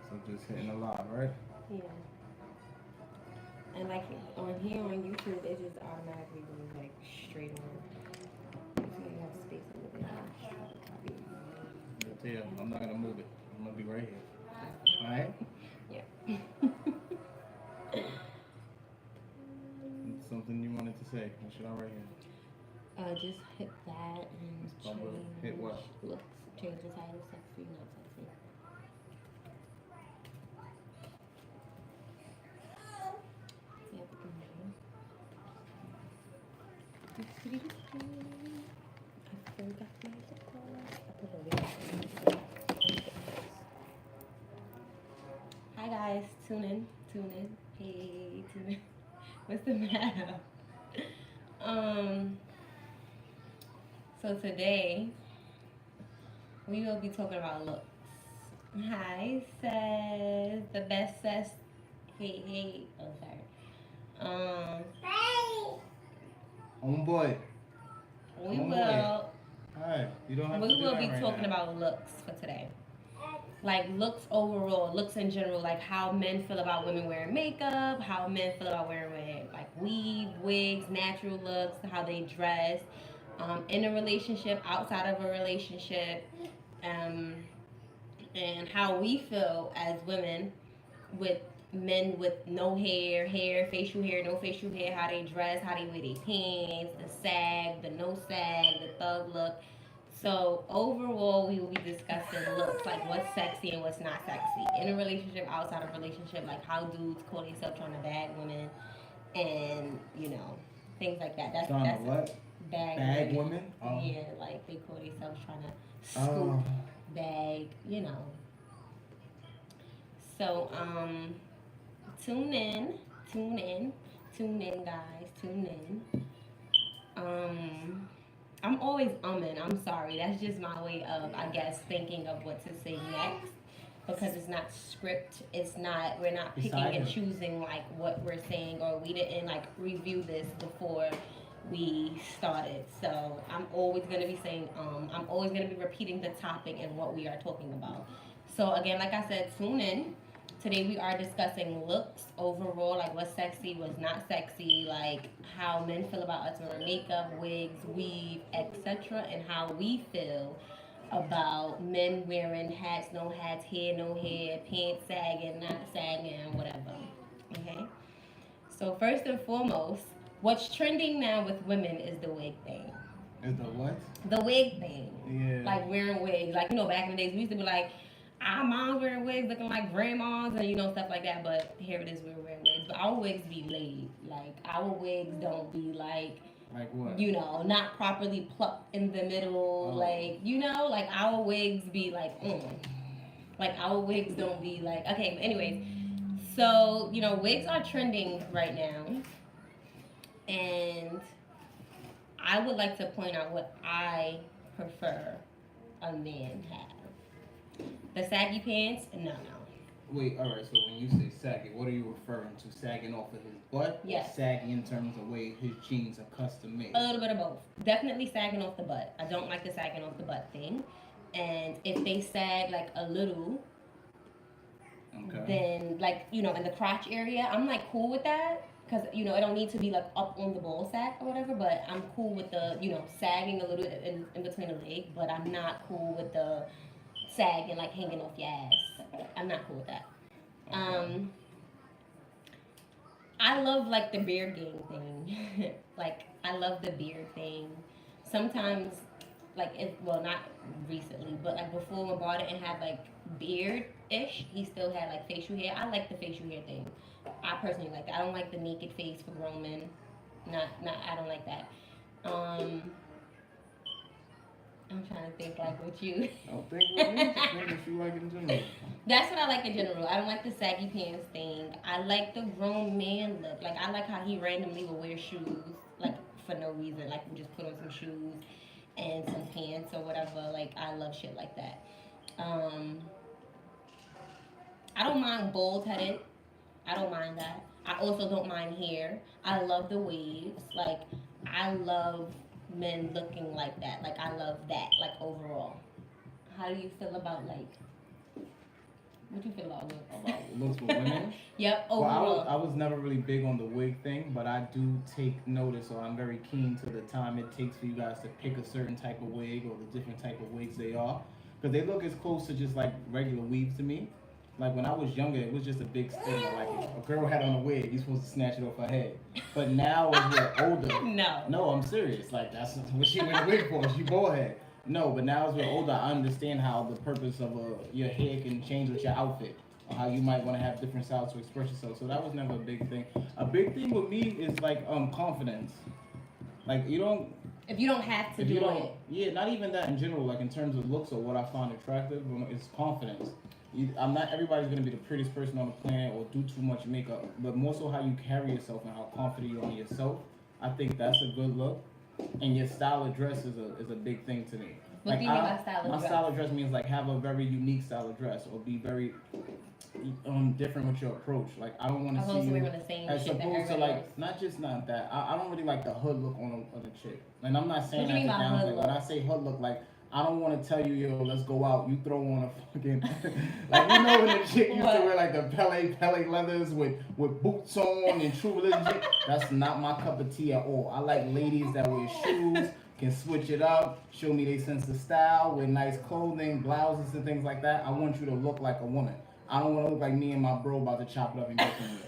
So just hitting a lot, right? Yeah. And like on here on YouTube, it just automatically goes like straight on. So you have space in the video. Copy. Good deal. I'm not gonna move it. I'm gonna be right here. All right. Yeah. Something you wanted to say? What should I write here? Just hit that and Miss Bubba. Hit change what? looks. Change the title, sexy, not sexy. Yep. I forgot my guitar. I put a video. Hi guys, tune in, tune in. Hey, tune in. What's the matter? Um. So today we will be talking about looks. Hi, says the best says. Hey, hey. Oh, sorry. Oh boy. We Oh boy. will Hi. You don't have to we do will that be right talking now. about looks for today. Like looks overall, looks in general, like how men feel about women wearing makeup, how men feel about wearing like weave, wigs, natural looks, how they dress, in a relationship, outside of a relationship, um, and how we feel as women with men with no hair, facial hair, no facial hair, how they dress, how they wear their pants, the sag, the no sag, the thug look. So overall, we will be discussing looks, like what's sexy and what's not sexy in a relationship, outside of a relationship, like how dudes call themselves trying to bag women, and things like that. Trying to That's what? bag Bag women. women? Oh. Yeah, like they call themselves trying to Oh. scoop, bag, So tune in, tune in, tune in, guys, tune in. I'm always umming. I'm sorry. That's just my way of, I guess, thinking of what to say next. Because it's not script. It's not. We're not picking and choosing like what we're saying, or we didn't like review this before we started. So I'm always gonna be saying. I'm always gonna be repeating the topic and what we are talking about. So again, like I said, tune in. Today we are discussing looks overall, like what's sexy, what's not sexy, like how men feel about us wearing makeup, wigs, weave, etc., and how we feel about men wearing hats, no hats, hair, no hair, pants sagging, not sagging, whatever. Okay. So first and foremost, what's trending now with women is the wig thing. Is the what? The wig thing. Yeah. Like wearing wigs. Like, back in the days we used to be like, our moms wearing wigs looking like grandmas and stuff like that, but here it is, we're wearing wigs. But our wigs be laid. Like our wigs don't be like what? Not properly plucked in the middle. Oh. Like our wigs be like, like our wigs don't be like, okay, but anyways. So, wigs are trending right now. And I would like to point out what I prefer a man have. The saggy pants, no. Wait, all right. So when you say sagging, what are you referring to? Sagging off of his butt? Yes. Or sagging in terms of way his jeans are custom made? A little bit of both. Definitely sagging off the butt. I don't like the sagging off the butt thing. And if they sag like a little, okay, then in the crotch area, I'm like cool with that. Because, it don't need to be like up on the ball sack or whatever, but I'm cool with the, sagging a little in between the leg, but I'm not cool with the sagging like hanging off your ass. I'm not cool with that. Okay. I love like the beard gang thing. Like I love the beard thing. Sometimes, not recently, but like before when Barton had like beard ish, he still had like facial hair. I like the facial hair thing. I personally like that. I don't like the naked face for grown men. Not. I don't like that. I'm trying to think like with you. Don't think with me. Just think what you like in general. That's what I like in general. I don't like the saggy pants thing. I like the grown man look. Like I like how he randomly will wear shoes, like for no reason. Like we just put on some shoes and some pants or whatever. Like I love shit like that. I don't mind bald headed. I don't mind that. I also don't mind hair. I love the waves. Like I love men looking like that. Like I love that. Like overall. How do you feel about like What you feel about looks? About looks with women? Yep, Well, overall. I was never really big on the wig thing, but I do take notice, or I'm very keen to the time it takes for you guys to pick a certain type of wig or the different type of wigs they are, because they look as close to just like regular weaves to me. Like when I was younger, it was just a big stigma. Like if a girl had on a wig, you're supposed to snatch it off her head. But now as we're older, No. no, I'm serious. Like that's what she wear a wig for. She bald head. No, but now as we're older, I understand how the purpose of your hair can change with your outfit, or how you might want to have different styles to express yourself. So that was never a big thing. A big thing with me is like confidence. Like you don't. If you don't have to If do you don't, it. yeah, not even that in general. Like in terms of looks or what I find attractive, it's confidence. I'm not everybody's gonna be the prettiest person on the planet or do too much makeup, but more so how you carry yourself and how confident you are in yourself. I think that's a good look, and your style of dress is a big thing to me. What do you mean by style of dress? My style of dress means like have a very unique style of dress or be very different with your approach. Like I don't want to see you wearing the same as shit that opposed to everybody like wears. not just not that. I don't really like the hood look on a chick. And I'm not saying What do you that mean by to hood downplay. look? When I say hood look, like I don't want to tell you, yo, let's go out. You throw on a fucking like you know when the chick used to wear like the Pele leathers with boots on and true religion. That's not my cup of tea at all. I like ladies that wear shoes, can switch it up, show me their sense of style, wear nice clothing, blouses and things like that. I want you to look like a woman. I don't want to look like me and my bro about to chop it up and get somewhere.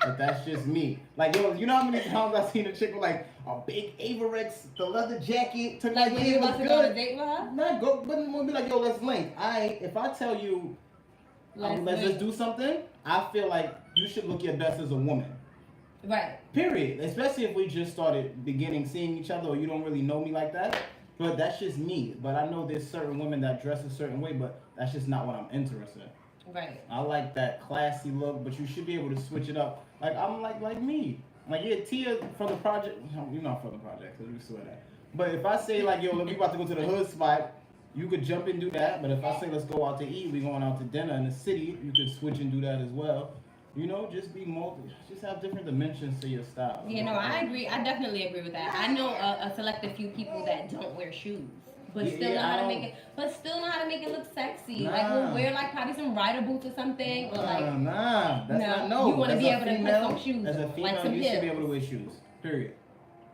But that's just me. Like, yo, you know how many times I've seen a chick with like a big Averex, the leather jacket, took Like my when you about to go on a date with her? Not go, but we'll be like, yo, let's link. If I tell you, let's just do something, I feel like you should look your best as a woman. Right. Period. Especially if we just started beginning seeing each other or you don't really know me like that. But that's just me. But I know there's certain women that dress a certain way, but that's just not what I'm interested in. Right. I like that classy look, but you should be able to switch it up. Like I'm like me. Like yeah, Tia from the project. You're not from the project, so you swear that. But if I say like yo, we about to go to the hood spot, you could jump and do that. But if I say let's go out to eat, we going out to dinner in the city, you could switch and do that as well. You know, just just have different dimensions to your style. You know, I agree. I definitely agree with that. I know a selected few people that don't wear shoes. But still know how to make it. But still know how to make it look sexy. Nah. Like we'll wear like probably some rider boots or something, or like nah. That's not no. You want to be able to put some shoes. As a female, like some you should be able to wear shoes. Period.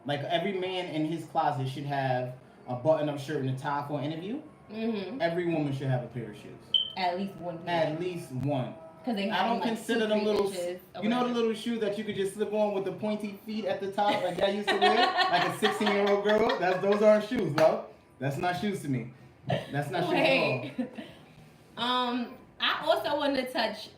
Like every man in his closet should have a button-up shirt and a tie for an interview. Mm-hmm. Every woman should have a pair of shoes. At least one. At least one. Because they I don't like consider them little. You know the little shoes that you could just slip on with the pointy feet at the top, like I used to wear, like a 16-year-old girl. Those aren't shoes, bro. That's not shoes to me. That's not shoes at all. I also want to touch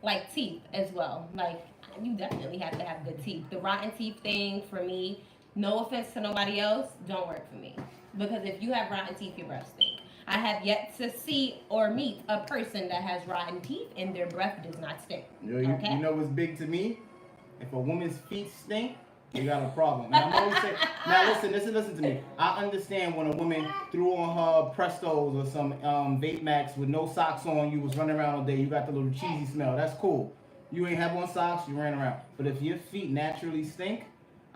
like teeth as well. Like you definitely have to have good teeth. The rotten teeth thing for me, no offense to nobody else, don't work for me. Because if you have rotten teeth, your breath stink. I have yet to see or meet a person that has rotten teeth and their breath does not stink. Yo, you know what's big to me? If a woman's feet stink, you got a problem. And I'm always saying, now listen to me. I understand when a woman threw on her Prestos or some Vape Max with no socks on, you was running around all day, you got the little cheesy smell. That's cool. You ain't have on socks, you ran around. But if your feet naturally stink,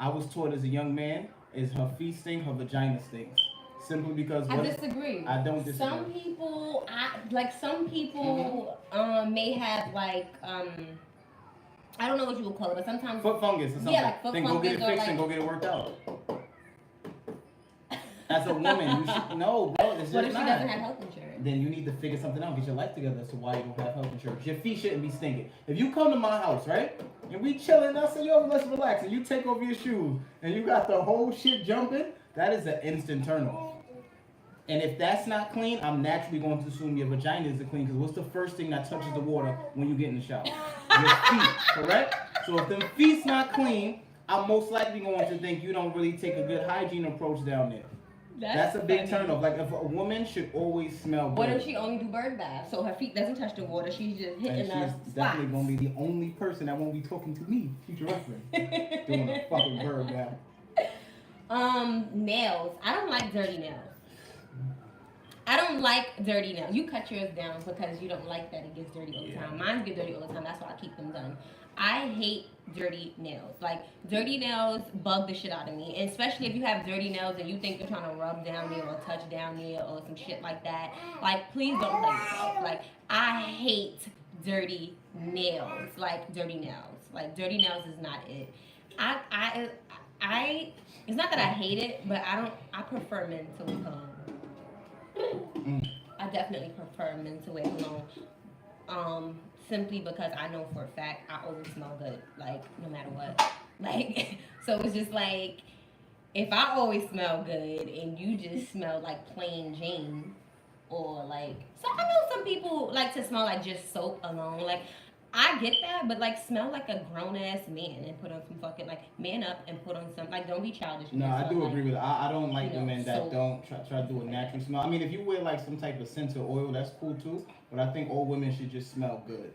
I was taught as a young man, is her feet stink, her vagina stinks. Simply because I disagree. I don't disagree. Some people may have like I don't know what you would call it, but sometimes foot fungus or something. Yeah, like foot then fungus. Then go get it fixed and go get it worked out. As a woman, you should no, bro. It's just what if she not. doesn't have health insurance? Then you need to figure something out. Get your life together as to why you don't have health insurance. Your feet shouldn't be stinking. If you come to my house, right, and we chilling, I say, yo, let's relax, and you take off your shoes, and you got the whole shit jumping, that is an instant turn off. And if that's not clean, I'm naturally going to assume your vagina is clean, because what's the first thing that touches the water when you get in the shower? Your feet, correct? So if them feet's not clean, I'm most likely going to think you don't really take a good hygiene approach down there. That's a big turnoff. Like if a woman should always smell good. What if she only do bird baths, so her feet doesn't touch the water? She's just hitting the spots. She's definitely gonna be the only person that won't be talking to me, future reference, doing a fucking bird bath. Nails. I don't like dirty nails. I don't like dirty nails. You cut yours down because you don't like that it gets dirty all the time. Mine get dirty all the time. That's why I keep them done. I hate dirty nails. Like dirty nails bug the shit out of me. And especially if you have dirty nails and you think they're trying to rub down there or touch down there or some shit like that. Like please don't play yourself. Like I hate dirty nails. Like dirty nails. Like dirty nails is not it. I it's not that I hate it, but I prefer men to leave cologne. I definitely prefer men to wear cologne. Simply because I know for a fact I always smell good, like no matter what. Like so it's just like if I always smell good and you just smell like plain Jane or like so I know some people like to smell like just soap alone. Like I get that, but like smell like a grown ass man and put on some fucking like man up and put on some like don't be childish. No, I do agree with it. I don't like you know, women that don't try to do a natural smell. I mean, if you wear like some type of scent or oil, that's cool too. But I think all women should just smell good.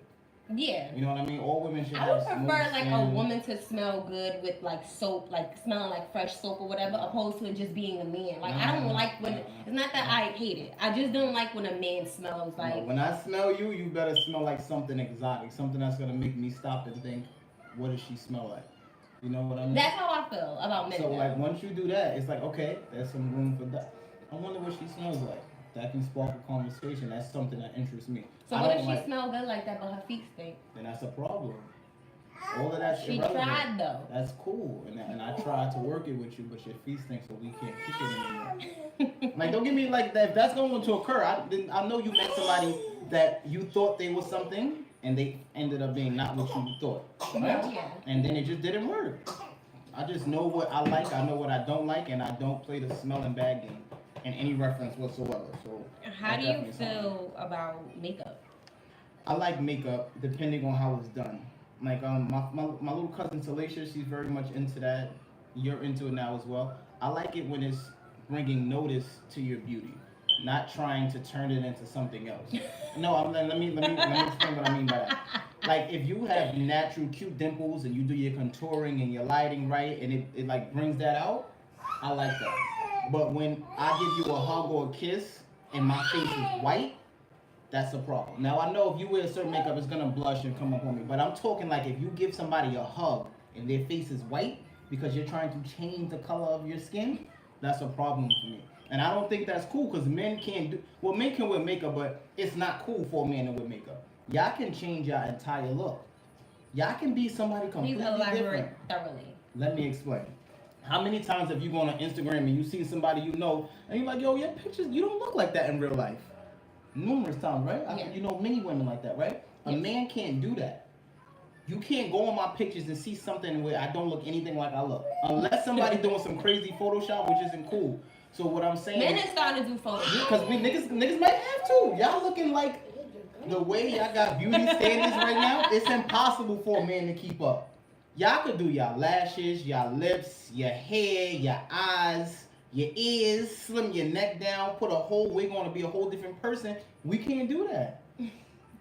Yeah. You know what I mean? All women should I have would prefer like skin. a woman to smell good with like soap, like smelling like fresh soap or whatever, opposed to it just being a man. Like I don't like when it's not that I hate it. I just don't like when a man smells like. No, when I smell you, you better smell like something exotic, something that's gonna make me stop and think, what does she smell like? You know what I mean? That's how I feel about men. So like once you do that, it's like okay, there's some room for that. I wonder what she smells like. That can spark a conversation. That's something that interests me. So what if she smell good like that, but her feet stink? Then that's a problem. All of that's she irrelevant. tried though. That's cool, and I tried to work it with you, but your feet stink, so we can't kick it anymore. Like don't give me like that. If that's going to occur, I know you met somebody that you thought they was something, and they ended up being not what you thought. Right? Yeah. And then it just didn't work. I just know what I like, I know what I don't like, and I don't play the smelling bad game in any reference whatsoever. So how do you feel about makeup? I like makeup depending on how it's done. Like my little cousin Talacia, she's very much into that. You're into it now as well. I like it when it's bringing notice to your beauty, not trying to turn it into something else. No, let me explain what I mean by that. Like if you have natural cute dimples and you do your contouring and your lighting right and it like brings that out, I like that. But when I give you a hug or a kiss and my face is white, that's a problem. Now I know if you wear certain makeup, it's gonna blush and come up on me. But I'm talking like if you give somebody a hug and their face is white because you're trying to change the color of your skin, that's a problem for me. And I don't think that's cool because men can't do. Well, men can wear makeup, but it's not cool for a man to wear makeup. Y'all can change your entire look. Y'all can be somebody completely different. Thoroughly. Let me explain. How many times have you gone on Instagram and you see somebody you know and you're like, yo, your pictures, you don't look like that in real life. Numerous times, right? Yeah. You know many women like that, right? A man can't do that. You can't go on my pictures and see something where I don't look anything like I look. Unless somebody doing some crazy Photoshop, which isn't cool. So what I'm saying Men are starting to do Photoshop. because we niggas might have to. Y'all looking like the way y'all got beauty standards right now, it's impossible for a man to keep up. Y'all could do y'all lashes, y'all lips, your hair, your eyes, your ears, slim your neck down, put a whole wig on to be a whole different person. We can't do that.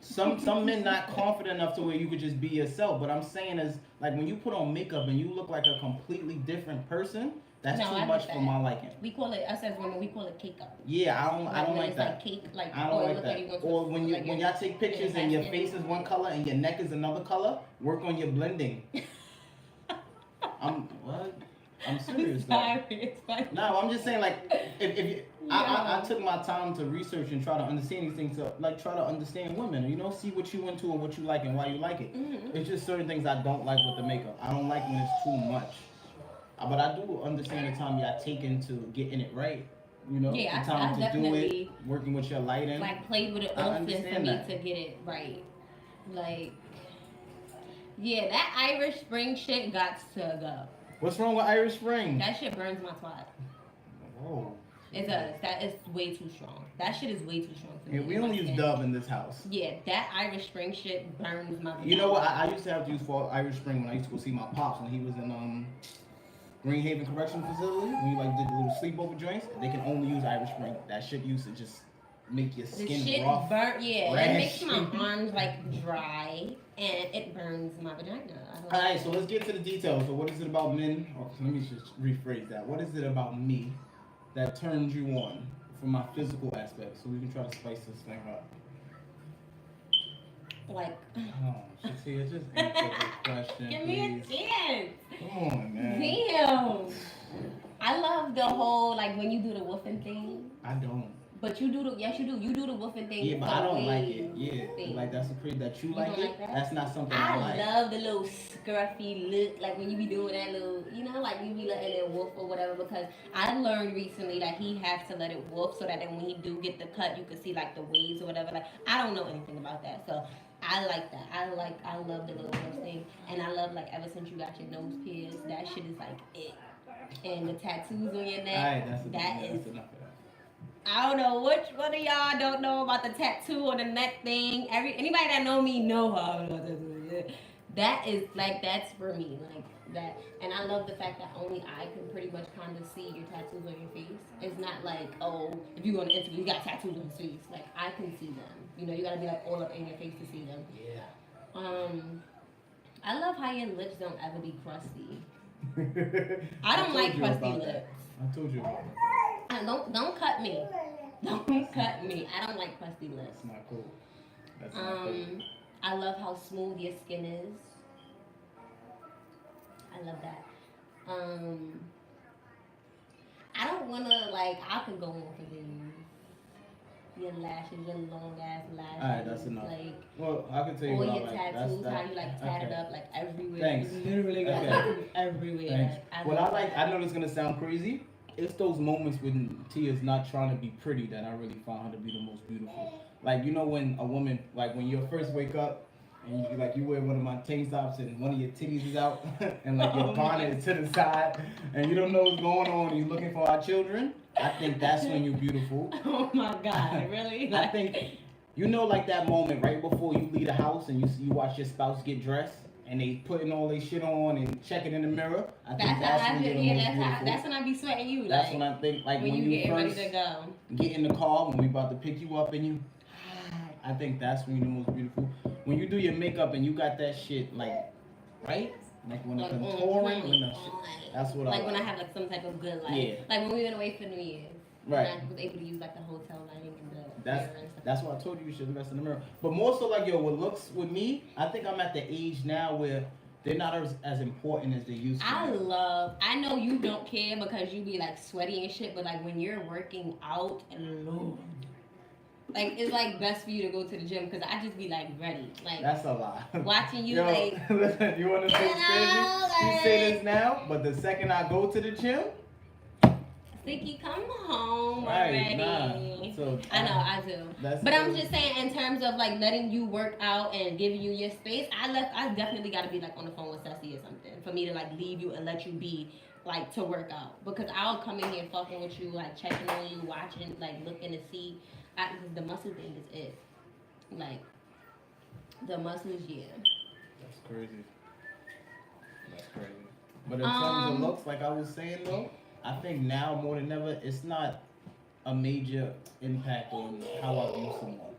Some men not confident enough to where you could just be yourself. But I'm saying is like when you put on makeup and you look like a completely different person, that's too much for my liking. We call it, us as women, we call it cake up. Yeah, I don't like that. Like cake, like I don't like that. Or when y'all take pictures and your face is one color and your neck is another color, work on your blending. I'm serious though. No, I'm just saying like if I took my time to research and try to understand these things, to like try to understand women, you know, see what you into and what you like and why you like it. Mm-hmm. It's just certain things I don't like with the makeup. I don't like when it's too much. But I do understand the time y'all taking to getting it right. You know, yeah, the time I to do it, working with your lighting. Like played with it often for me to get it right. Like, yeah, that Irish Spring shit got to go. What's wrong with Irish Spring? That shit burns my twat. Whoa. It does. That is way too strong. That shit is way too strong for me. Yeah, we don't use Dove in this house. Yeah, that Irish Spring shit burns my You know what? I used to have to use for Irish Spring when I used to go see my pops when he was in Greenhaven Correctional Facility. When you like did the little sleepover joints, they can only use Irish Spring. That shit used to just make your skin the shit rough. yeah, it makes my arms like dry and it burns my vagina. Alright, so let's get to the details. So what is it about men? Oh, let me just rephrase that. What is it about me that turns you on from my physical aspect, so we can try to spice this thing up. Like, Oh, Shatia, just answer the question, give me please. a chance. Come on, man. Damn. I love the whole, like, when you do the woofing thing. I don't. But you do the, yes, you do. You do the woofing thing. Yeah, but I don't like it. Yeah, thing. like that's a crazy that you like don't it. like that? That's not something I like. I love the little scruffy look, like when you be doing that little, you know, like you be letting it woof or whatever. Because I learned recently that he has to let it woof so that then when he do get the cut, you can see like the waves or whatever. Like I don't know anything about that, so I like that. I love the little woof thing, and I love like ever since you got your nose pierced, that shit is like it. And the tattoos on your neck, Alright, that's is enough of that. I don't know which one of y'all don't know about the tattoo on the neck thing. Anybody that know me know how I know what tattoo is. That is like that's for me, like that. And I love the fact that only I can pretty much kind of see your tattoos on your face. It's not like, oh, if you go on Instagram, you got tattoos on his face. Like I can see them. You know, you gotta be like all up in your face to see them. Yeah. I love how your lips don't ever be crusty. I don't like crusty lips. I told you about that. Don't cut me. Don't cut me. I don't like crusty lips. That's not cool. That's not cool. I love how smooth your skin is. I love that. I don't wanna like I could go on for these. Your lashes, your long ass lashes. Alright, that's enough. Like, well, I can tell you all what your I like. tattoos, how you like tatted up like everywhere. Thanks. You literally got tattoos everywhere. Thanks. Like, What I like, I know this is gonna sound crazy. It's those moments when Tia's not trying to be pretty that I really find her to be the most beautiful. Like you know when a woman, like when you first wake up and you wear one of my tank tops and one of your titties is out and like your bonnet is to the side and you don't know what's going on and you're looking for our children. I think that's when you're beautiful. Oh my God, really? I think you know like that moment right before you leave the house and you watch your spouse get dressed. And they putting all their shit on and checking in the mirror. I think that's when you're the most beautiful. That's when I be sweating you. That's like, when I think like when you get ready to go. Get in the car when we about to pick you up and you. I think that's when you're the most beautiful. When you do your makeup and you got that shit like, right? Like when the contouring, when the shit. That's what I like. Like when I have like some type of good light. Yeah. Like when we went away for New Year's. Right. And I was able to use like the hotel lighting and the That's why I told you should invest in the mirror. But more so like what looks with me, I think I'm at the age now where they're not as important as they used to. I know you don't care because you be like sweaty and shit, but like when you're working out, Lord, like it's like best for you to go to the gym because I just be like ready. Like that's a lot. Watching you listen, you want to say it's crazy? You say this now, but the second I go to the gym, Sticky, come home right, already. Nah. So, I know, I do. But I'm just saying, in terms of like letting you work out and giving you your space, I definitely got to be like on the phone with Ceci or something for me to like leave you and let you be like to work out because I'll come in here fucking with you, like checking on you, watching, like looking to see. The muscle thing is it. Like the muscles, yeah. That's crazy. That's crazy. But in terms of looks, like I was saying though. I think now more than ever, it's not a major impact on how I view someone.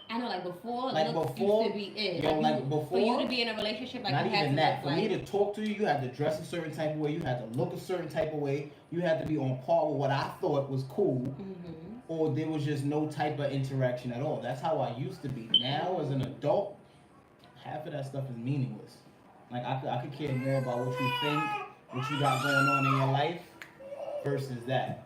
I know, like before, like looks before, used to be it. Yo, like before, for you to be in a relationship, like not you had even to that. For like, me to talk to you, you had to dress a certain type of way. You had to look a certain type of way. You had to be on par with what I thought was cool, or there was just no type of interaction at all. That's how I used to be. Now, as an adult, half of that stuff is meaningless. Like I could care more about what you think, what you got going on in your life, versus that.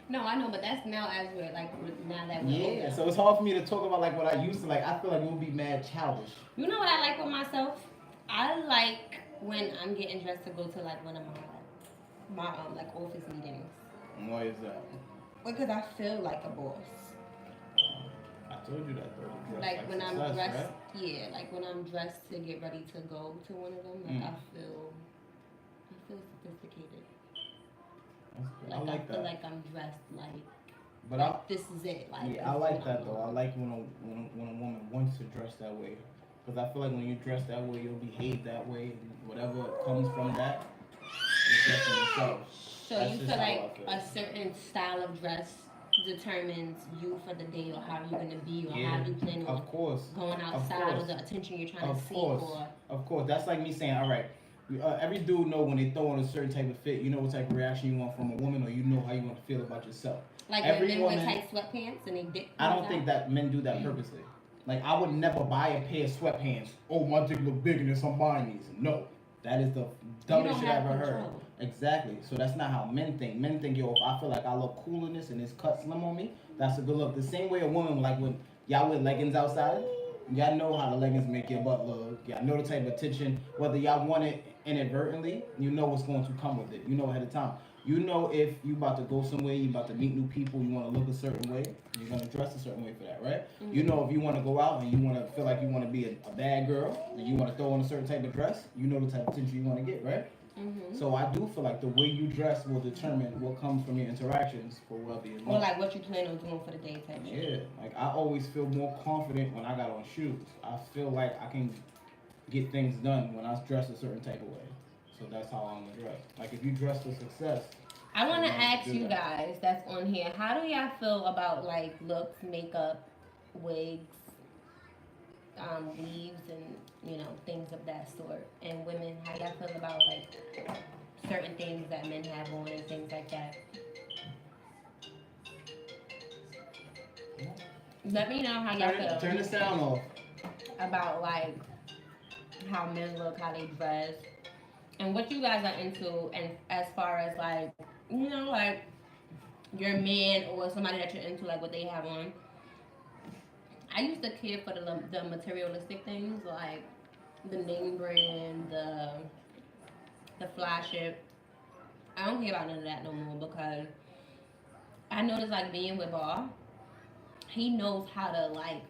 No, I know, but that's now as we're like now that we're older. So it's hard for me to talk about like what I used to like. I feel like it would be mad childish. You know what I like with myself? I like when I'm getting dressed to go to like one of my like office meetings. Why is that? Because I feel like a boss. I told you that though. Like when success, I'm dressed, right? yeah, like when I'm dressed to get ready to go to one of them, like I feel sophisticated. Like, I like feel that. like I'm dressed like. But like this is it. Like yeah, I like that though. I like when a woman wants to dress that way, because I feel like when you dress that way, you'll behave that way. And whatever comes from that, it's definitely so. So you feel like a certain style of dress determines you for the day, or how you're gonna be, or how you plan on going outside, or the attention you're trying to seek for. Of course, that's like me saying, all right, Every dude know when they throw on a certain type of fit, you know what type of reaction you want from a woman, or you know how you want to feel about yourself. Like Every when men woman, wear tight sweatpants and they dick. I don't think that men do that purposely. Like I would never buy a pair of sweatpants. Oh, my dick look bigger than some buying these. No, that is the dumbest shit I ever heard. Exactly. So that's not how men think. Men think, yo, if I feel like I look cool in this and it's cut slim on me, that's a good look. The same way a woman, like when y'all wear leggings outside, y'all know how the leggings make your butt look. Y'all know the type of attention. Whether y'all want it inadvertently, you know what's going to come with it. You know ahead of time. You know if you about to go somewhere, you about to meet new people, you want to look a certain way, you're gonna dress a certain way for that, right? Mm-hmm. You know if you want to go out and you want to feel like you want to be a bad girl and you want to throw on a certain type of dress, you know the type of attention you want to get, right? Mm-hmm. So I do feel like the way you dress will determine what comes from your interactions for well-being. Or like what you plan on doing for the day type. Yeah, like I always feel more confident when I got on shoes. I feel like I can get things done when I dress a certain type of way. So that's how I'm gonna dress. Like if you dress for success. I want to ask you guys that's on here, how do y'all feel about like looks, makeup, wigs, weaves, and things of that sort? And women, how y'all feel about like certain things that men have on and things like that? Let me know how y'all feel. Turn the sound off. About like how men look, how they dress, and what you guys are into, and as far as like like your man or somebody that you're into, like what they have on. I used to care for the materialistic things, like the name brand, the fly shit. I don't care about none of that no more because I noticed like being with Bar, he knows how to like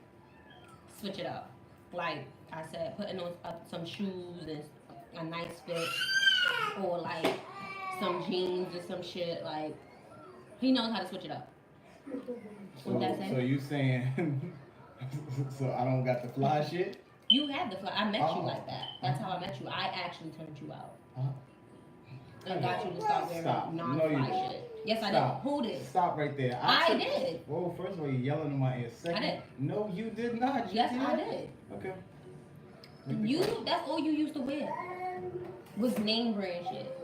switch it up. Like I said, putting on some shoes and a nice fit, or like some jeans or some shit. Like he knows how to switch it up. So you saying? So I don't got the fly shit? You had the fly. I met you like that. That's how I met you. I actually turned you out. And got you to start wearing non-fly shit. Yes, I did. Who did? Stop right there. I did. Whoa, first of all, you're yelling in my ear. Second, I did. No, you did not. Yes, I did. Okay. That's all you used to wear. Was name brand shit.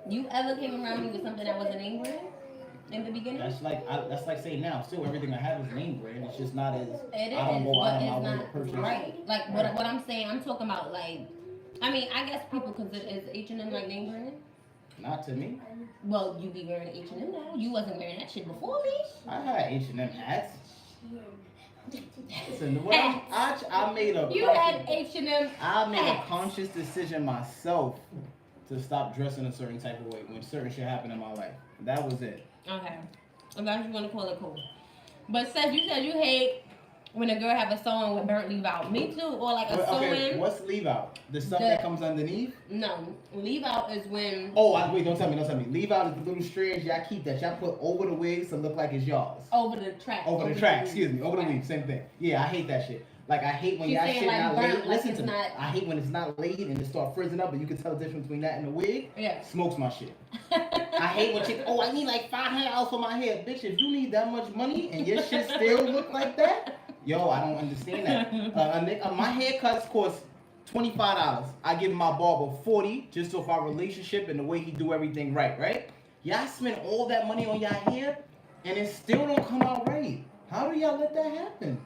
You ever came around me with something that was a name brand? In the beginning? That's like saying now. Still, everything I have is name brand. It's just not as. It is, I don't go out of my way to not purchase. right. Like what I'm saying, I'm talking about like. I mean, I guess people consider is H&M like name brand. Not to me. Well, you be wearing H&M now. You wasn't wearing that shit before me. I had H&M hats. Listen, I made a. You had H&M. I made a conscious decision myself to stop dressing a certain type of way when certain shit happened in my life. That was it. Okay. I'm glad you want to call it cool. But Seth, you said you hate when a girl have a sewing with burnt leave out. Me too. Or like a sewing. Okay, what's leave out? The stuff that comes underneath? No. Leave out is when... Wait, don't tell me. Leave out is the little strands y'all keep that y'all put over the wigs to look like it's yours. Over the track. Over the weave, same thing. Yeah, I hate that shit. Like, I hate when y'all shit like not laid. Listen to me. I hate when it's not laid and it start frizzing up, and you can tell the difference between that and the wig. Yeah. Smokes my shit. I hate when chicks, I need like $500 for my hair. Bitch, if you need that much money and your shit still look like that, yo, I don't understand that. My haircuts cost $25. I give my barber $40 just off our relationship and the way he do everything right? Y'all spend all that money on y'all hair and it still don't come out right. How do y'all let that happen?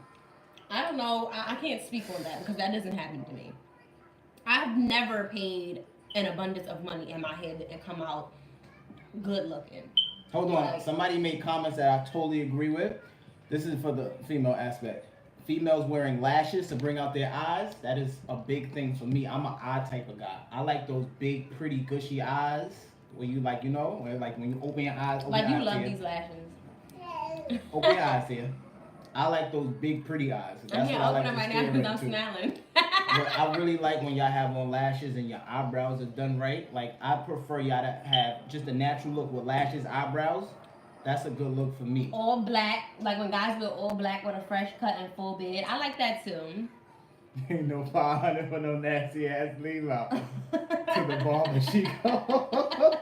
I don't know. I can't speak on that because that doesn't happen to me. I've never paid an abundance of money in my hair and come out good looking. Hold on. Somebody made comments that I totally agree with. This is for the female aspect. Females wearing lashes to bring out their eyes, that is a big thing for me. I'm an eye type of guy. I like those big, pretty, gushy eyes where you like, where like when you open your eyes. Like you love these lashes. Open your eyes here. I like those big, pretty eyes. That's what I like them right now because I'm smiling. But I really like when y'all have on lashes and your eyebrows are done right. Like, I prefer y'all to have just a natural look with lashes, eyebrows. That's a good look for me. All black, like when guys wear all black with a fresh cut and full beard. I like that too. Ain't no 500 for no nasty ass leave out to the barber she goes.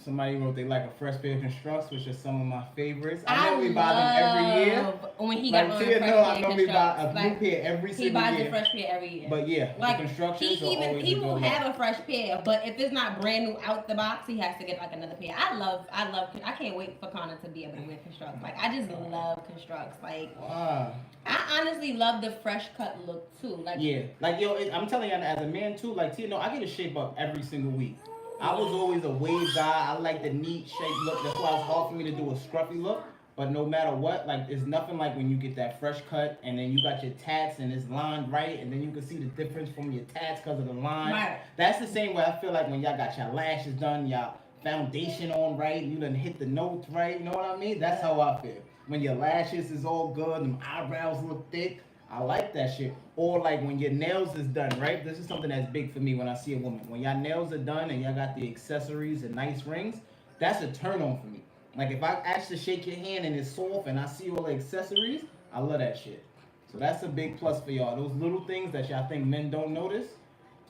Somebody wrote they like a fresh pair of constructs, which are some of my favorites. I know we buy them every year. When he got like, on Tia, no, I know we buy a new pair every single year. He buys a fresh pair every year. But yeah, like the constructions he will have a fresh pair, but if it's not brand new out the box, he has to get like another pair. I can't wait for Connor to be able to wear constructs. Like I just love constructs. Like wow. I honestly love the fresh cut look too. Like yeah, like yo, I'm telling you, as a man too, like Tia, I get a shape up every single week. I was always a wave guy. I like the neat shape look. That's why it's hard for me to do a scruffy look. But no matter what, like it's nothing like when you get that fresh cut and then you got your tats and it's lined right and then you can see the difference from your tats because of the line. Right. That's the same way I feel like when y'all got your lashes done, y'all foundation on right, you done hit the notes right. You know what I mean? That's how I feel. When your lashes is all good, them eyebrows look thick. I like that shit. Or like when your nails is done, right? This is something that's big for me when I see a woman. When y'all nails are done and y'all got the accessories and nice rings, that's a turn on for me. Like if I actually shake your hand and it's soft and I see all the accessories, I love that shit. So that's a big plus for y'all. Those little things that y'all think men don't notice,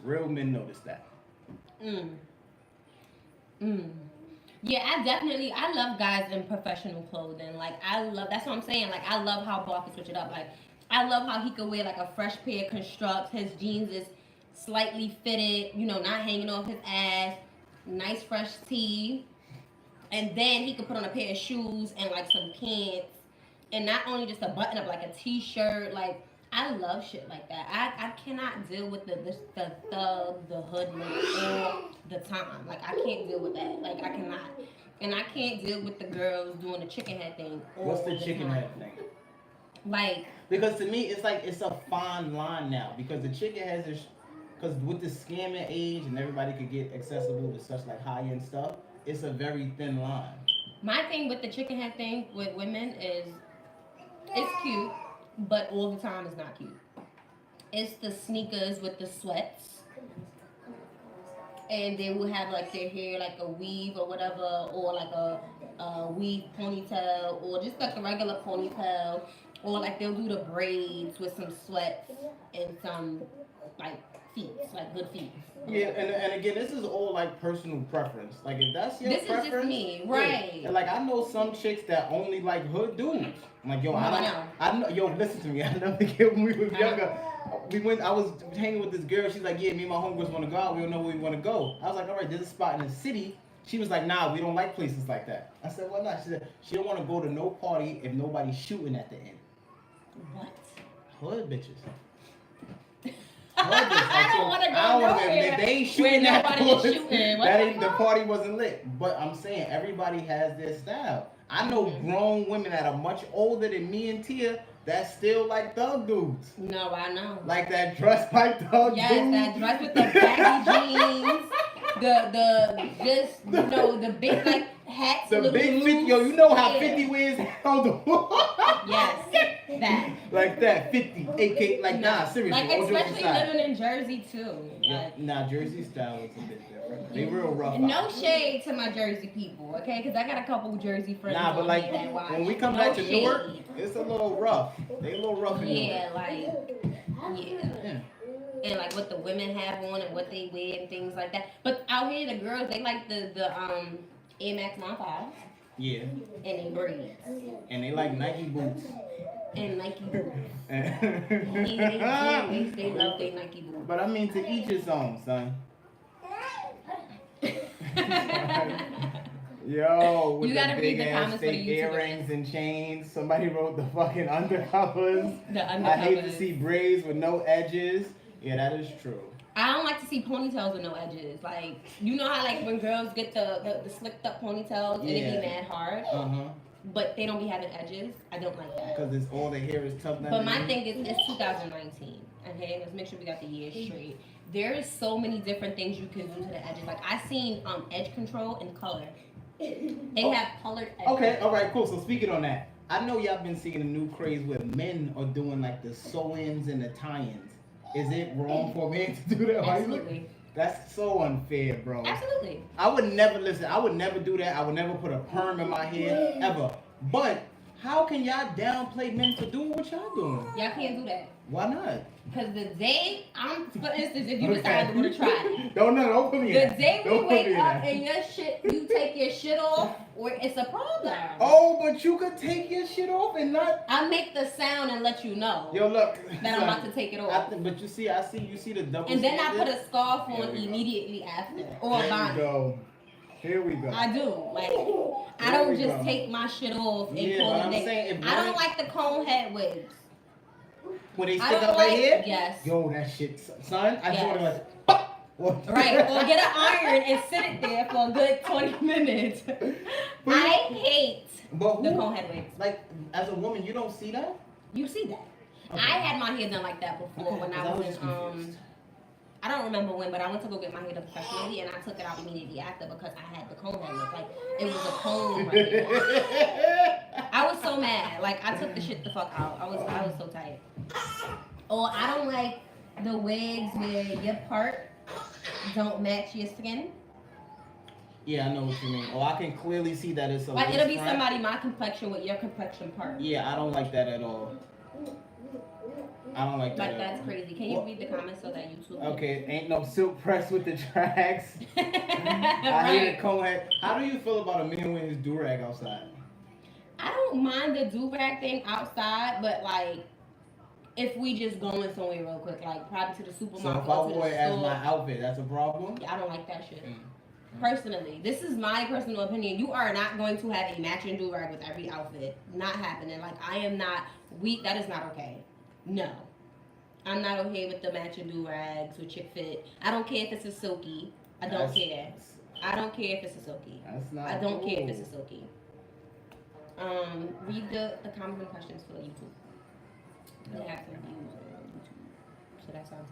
real men notice that. Yeah, I love guys in professional clothing. Like that's what I'm saying. Like I love how Boss can switch it up. Like I love how he could wear like a fresh pair of constructs. His jeans is slightly fitted, not hanging off his ass. Nice fresh tee. And then he could put on a pair of shoes and like some pants. And not only just a button up, like a t-shirt. Like, I love shit like that. I cannot deal with the thug, the hood look all the time. Like, I can't deal with that. Like, I cannot. And I can't deal with the girls doing the chicken head thing. What's the chicken head thing? Like, because to me, it's like it's a fine line now. Because the chicken heads is, because with the scamming age and everybody could get accessible to such like high end stuff, it's a very thin line. My thing with the chicken head thing with women is, it's cute, but all the time it's not cute. It's the sneakers with the sweats. And they will have like their hair like a weave or whatever, or like a weave ponytail, or just like a regular ponytail. Or like they'll do the braids with some sweats and some like feet, like good feet. Yeah, and again, this is all like personal preference. Like if that's your preference, is just me, right? Yeah. And like I know some chicks that only like hood dudes. I'm like, yo, I know. Yo, listen to me. I never get when we was younger. I was hanging with this girl. She's like, yeah, me and my homegirls want to go out. We don't know where we want to go. I was like, all right, there's a spot in the city. She was like, nah, we don't like places like that. I said, why not? She said, she don't want to go to no party if nobody's shooting at the end. What? Hood bitches. I don't want to go nowhere. They ain't shooting at the party wasn't lit. But I'm saying everybody has their style. I know grown women that are much older than me and Tia that still like thug dudes. No, I know. Like that dress like thug dudes. Yes, that dress with the baggy jeans. The big like hats. The big 50, yo, you know how 50 wears Yes, that. Like that, 50, AK, like nah, seriously. Like especially living in Jersey too. Yeah, nah, Jersey style is a bit different. They real rough. No shade to my Jersey people, okay? Because I got a couple Jersey friends. Nah, but like when we come back to Newark, it's a little rough. They a little rough in Newark. Yeah. And like what the women have on and what they wear and things like that. But out here, the girls, they like the Air Max 95s. Yeah. And they braids. And they like Nike boots. And Nike boots. They love their Nike boots. But I mean, to each his own, son. Yo, with you gotta the read big the ass comments fake for the earrings and chains. Somebody wrote the fucking undercovers. The undercovers. I hate to see braids with no edges. Yeah, that is true. I don't like to see ponytails with no edges. Like, you know how like when girls get the slicked up ponytails and they be mad hard? But they don't be having edges. I don't like that. Because it's all the hair is tucked down. But my thing is, it's 2019. Okay, let's make sure we got the year straight. There is so many different things you can do to the edges. Like I seen edge control in color. They have colored edges. Okay, all right, cool. So speaking on that, I know y'all been seeing a new craze where men are doing like the sew-ins and the tie-ins. Is it wrong for a man to do that? Absolutely. That's so unfair, bro. Absolutely. I would never do that. I would never put a perm in my hair ever. But How can y'all downplay men for doing what y'all doing? Y'all can't do that. Why not? Because the day, for instance, if you decide to go to try, don't put me in. The day we wake up and your shit, you take your shit off, or it's a problem. Oh, but you could take your shit off and not. I make the sound and let you know. Yo, look. That I'm about to take it off. But you see the double. And then I put a scarf on immediately after, or a bonnet. Here we go. I do. Like, I don't just take my shit off and call it nigga. I don't like the cone head wigs. When they stick up right here? Yes. Yo, that shit, son. I just want to like, right. Or get an iron and sit it there for a good 20 minutes. I hate the cone head wigs. Like, as a woman, you don't see that? You see that. Okay. I had my hair done like that before when I was in, I don't remember when, but I went to go get my hair done professionally, and I took it out immediately after because I had the cone head look. Like, it was a cone right there. I was so mad. Like, I took the shit the fuck out. I was so tight. Or I don't like the wigs where your part don't match your skin. Yeah, I know what you mean. Oh, I can clearly see that it's a like it'll be somebody my complexion with your complexion part. Yeah, I don't like that at all. I don't like that. Like, that's crazy. Can you read the comments so that YouTube? Okay, ain't no silk press with the tracks. I hate a cone head. How do you feel about a man with his do-rag outside? I don't mind the do-rag thing outside, but like, if we just going somewhere real quick, like probably to the supermarket. So if I wore it as my outfit, that's a problem? Yeah, I don't like that shit. Personally, this is my personal opinion. You are not going to have a matching do-rag with every outfit. Not happening. Like, I am not weak. That is not okay. No. I'm not okay with the matching do-rags with chick fit. I don't care if it's a silky. I don't care. I don't care if it's a silky. That's not I don't cool. care if it's a silky. Read the comments and questions for YouTube. They have some views on YouTube. So that's what I'm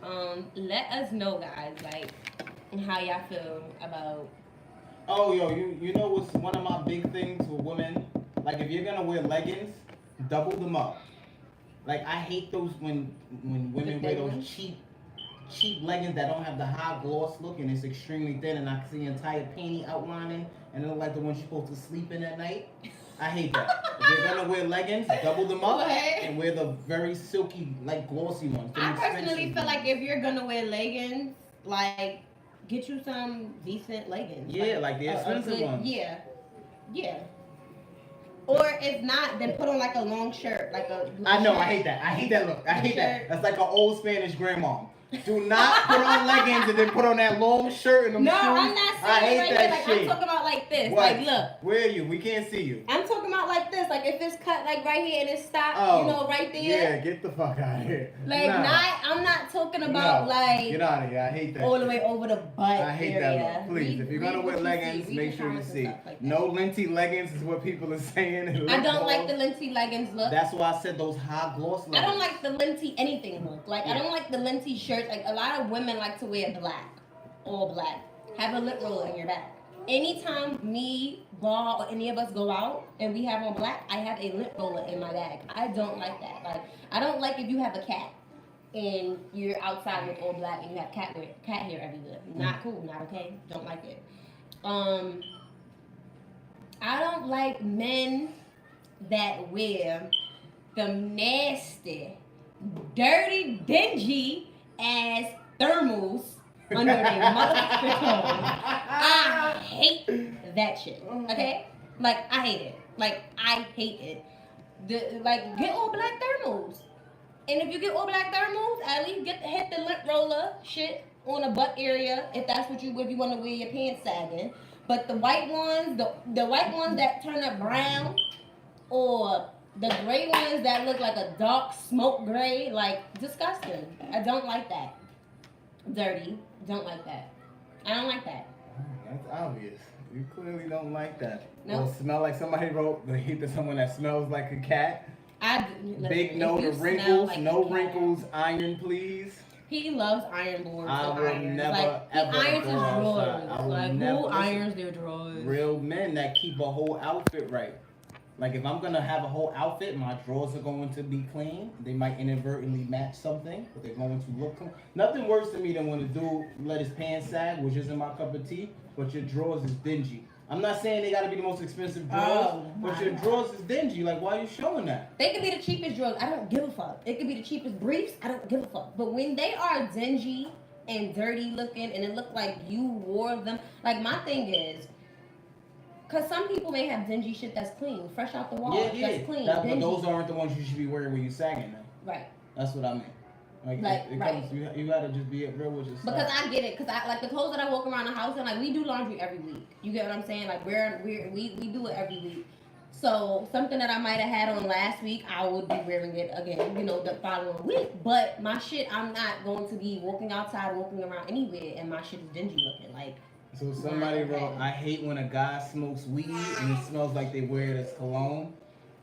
telling you. Let us know, guys, like, how y'all feel about. Oh, yo, you know what's one of my big things with women? Like, if you're gonna wear leggings, double them up. Like, I hate those when women wear those cheap leggings that don't have the high gloss look and it's extremely thin and I can see the entire panty outlining and they look like the ones you're supposed to sleep in at night. I hate that. If you're gonna wear leggings, double them up and wear the very silky, like glossy ones. I personally feel like if you're gonna wear leggings, like, get you some decent leggings. Yeah, like the expensive ones. Yeah. Yeah. Or if not, then put on like a long shirt, like a. I know, shirt. I hate that. I hate that look. I hate that. That's like an old Spanish grandma. Do not put on leggings and then put on that long shirt and them shoes. I'm not saying I hate right that like, shit. I'm talking about like this. What? Like, look. Where are you? We can't see you. I'm talking about like this. Like, if it's cut like right here and it's stopped, right there. Yeah, get the fuck out of here. Like, I'm not talking about like. Get out of here. I hate that. All the way over the butt. I hate area. that look. Please, if you're gonna wear leggings, make sure you see. Like no linty leggings is what people are saying. I don't like the linty leggings look. That's why I said those high gloss leggings. I don't like the linty anything look. Like, I don't like the linty shirts. Like, a lot of women like to wear black, all black. Have a lip roller in your back. Anytime me, Ball, or any of us go out and we have on black, I have a lip roller in my bag. I don't like that. Like, I don't like if you have a cat and you're outside with all black and you have cat hair everywhere. Not cool. Not okay. Don't like it. I don't like men that wear the nasty, dirty, dingy ass thermals under their motherfucking clothes. I hate that shit. Okay? Like, I hate it. Like, I hate it. Get all black thermals. And if you get all black thermals, at least hit the lip roller shit on the butt area if that's what if you want to wear your pants sagging. But the white ones, the white ones that turn up brown, or the gray ones that look like a dark smoke gray, like, disgusting. I don't like that. Dirty. Don't like that. I don't like that. That's obvious. You clearly don't like that. No. Or smell like somebody wrote the hate to someone that smells like a cat. Big no to wrinkles. Like no wrinkles. Iron, please. He loves iron boards. I will never, like, ever he irons his drawers. Like, who irons their drawers? Real men that keep a whole outfit right. Like, if I'm gonna have a whole outfit, my drawers are going to be clean. They might inadvertently match something, but they're going to look clean. Nothing worse to me than when a dude let his pants sag, which isn't my cup of tea, but your drawers is dingy. I'm not saying they gotta be the most expensive drawers, but your drawers is dingy. Like, why are you showing that? They could be the cheapest drawers. I don't give a fuck. It could be the cheapest briefs. I don't give a fuck. But when they are dingy and dirty looking, and it look like you wore them, like my thing is, cause some people may have dingy shit that's clean, fresh out the wall, that's clean. But those aren't the ones you should be wearing when you sagging them. Right. That's what I mean. Like it comes, you gotta just be real with yourself. Because I get it, because I like the clothes that I walk around the house and like we do laundry every week. You get what I'm saying? Like we do it every week. So something that I might have had on last week, I would be wearing it again, you know, the following week. But my shit, I'm not going to be walking outside, walking around anywhere, and my shit is dingy looking. Like. So somebody wrote, I hate when a guy smokes weed and it smells like they wear it as cologne.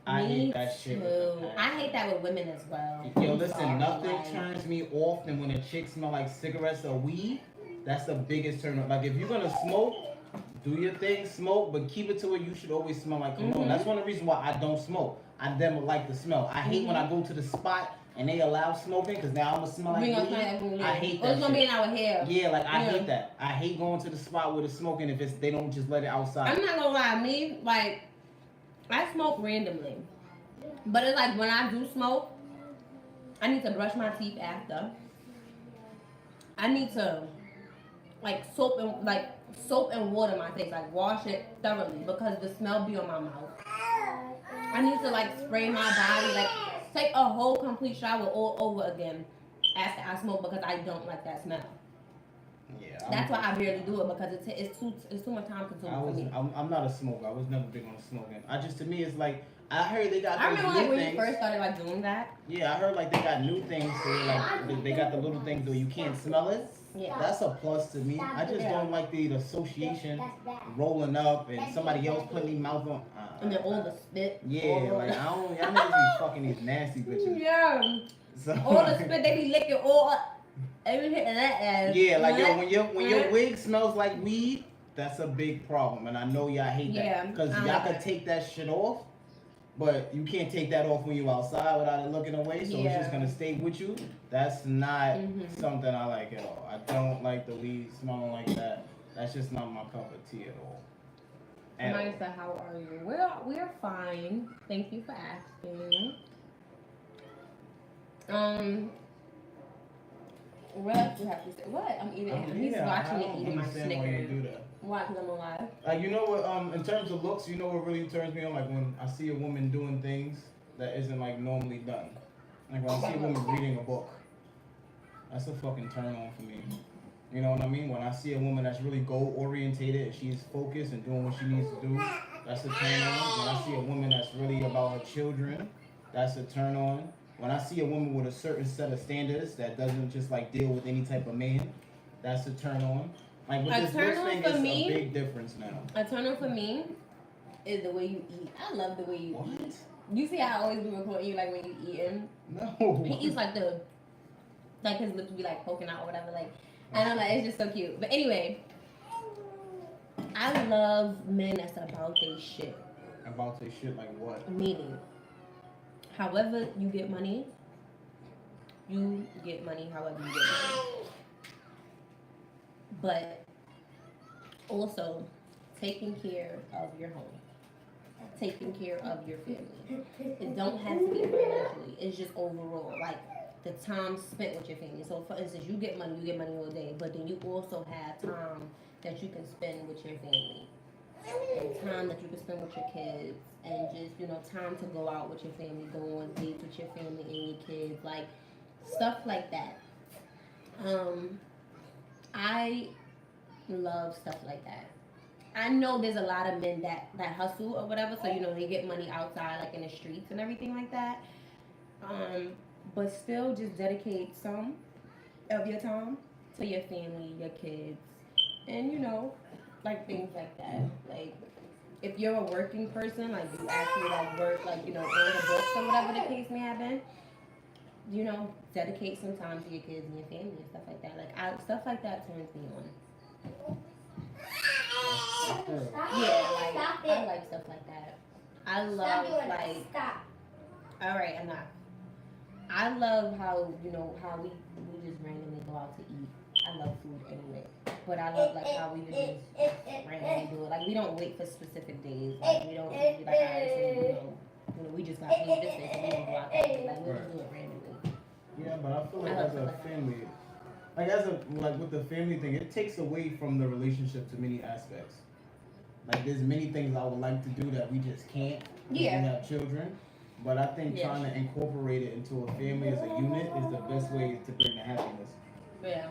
I hate that shit. I hate that with women as well. Yo, listen, nothing turns me off than when a chick smell like cigarettes or weed. That's the biggest turn off. Like, if you're gonna smoke, do your thing, smoke, but keep it to where you should always smell like cologne. That's one of the reasons why I don't smoke. I never like the smell. I hate when I go to the spot and they allow smoking because now I'm gonna smell like weed. I hate that. It's gonna be in our hair. Yeah, like I hate that. I hate going to the spot where it's smoking if they don't just let it outside. I'm not gonna lie, me, like, I smoke randomly. But it's like when I do smoke, I need to brush my teeth after. I need to like soap and water my face, like wash it thoroughly because the smell be on my mouth. I need to like spray my body, like take a whole complete shower all over again after I smoke because I don't like that smell. Yeah, that's why I barely do it because it's too much time consuming for me. I'm not a smoker. I was never big on smoking. To me it's like I heard they got. I remember like when you first started like doing that. Yeah, I heard like they got new things. So like they got the little things where you can't smell it. Yeah, that's a plus to me. I just don't like the association rolling up and somebody else putting their mouth on. And then all the spit. Yeah, like I don't. Y'all niggas be fucking these nasty bitches. Yeah. So, all the spit they be licking all up. Everything that ass. Yeah, like yo, when your wig smells like weed, that's a big problem, and I know y'all hate that because y'all can take that shit off. But you can't take that off when you're outside without it looking away, so it's just gonna stay with you. That's not something I like at all. I don't like the weed smelling like that. That's just not my cup of tea at all. Marisa, how are you? We're fine. Thank you for asking. What else do you have to say? What? I'm eating. He's watching me eating my Snickers. Why? Because I'm alive. You know what? In terms of looks, you know what really turns me on? Like when I see a woman doing things that isn't like normally done. Like when I see a woman reading a book, that's a fucking turn on for me. You know what I mean? When I see a woman that's really goal orientated and she's focused and doing what she needs to do, that's a turn on. When I see a woman that's really about her children, that's a turn on. When I see a woman with a certain set of standards that doesn't just like deal with any type of man, that's a turn on. Like with this looks thing, it's a big difference now. A turn on for me is the way you eat. I love the way you eat. You see how I always be recording you like when you eating? No. He eats like his lips be like poking out or whatever. Like, I don't know, it's just so cute. But anyway, I love men that's about their shit. About their shit like what? Meaning, however you get money, you get money however you get money. But also taking care of your home, taking care of your family. It don't have to be financially. It's just overall, like the time spent with your family. So for instance, you get money all day, but then you also have time that you can spend with your family. And time that you can spend with your kids, and just, you know, time to go out with your family, go on dates with your family and your kids, like stuff like that. I love stuff like that. I know there's a lot of men that hustle or whatever, so you know they get money outside, like in the streets and everything like that. But still, just dedicate some of your time to your family, your kids, and you know, like things like that. Like if you're a working person, like you actually like work, like you know, on the books or whatever the case may have been. You know, dedicate some time to your kids and your family and stuff like that. Like stuff like that turns me on. Yeah, like I like stuff like that. I love like. All right, enough. I love how, you know, how we just randomly go out to eat. I love food anyway. But I love like how we would just randomly do it. Like we don't wait for specific days. Like we don't be like, alright, so we just got food this day, so we don't go out that day. Like we just do it randomly. Yeah, but I feel like as a family, like with the family thing, it takes away from the relationship to many aspects. Like there's many things I would like to do that we just can't. Yeah. We have children. But I think trying to incorporate it into a family as a unit is the best way to bring the happiness. Yeah.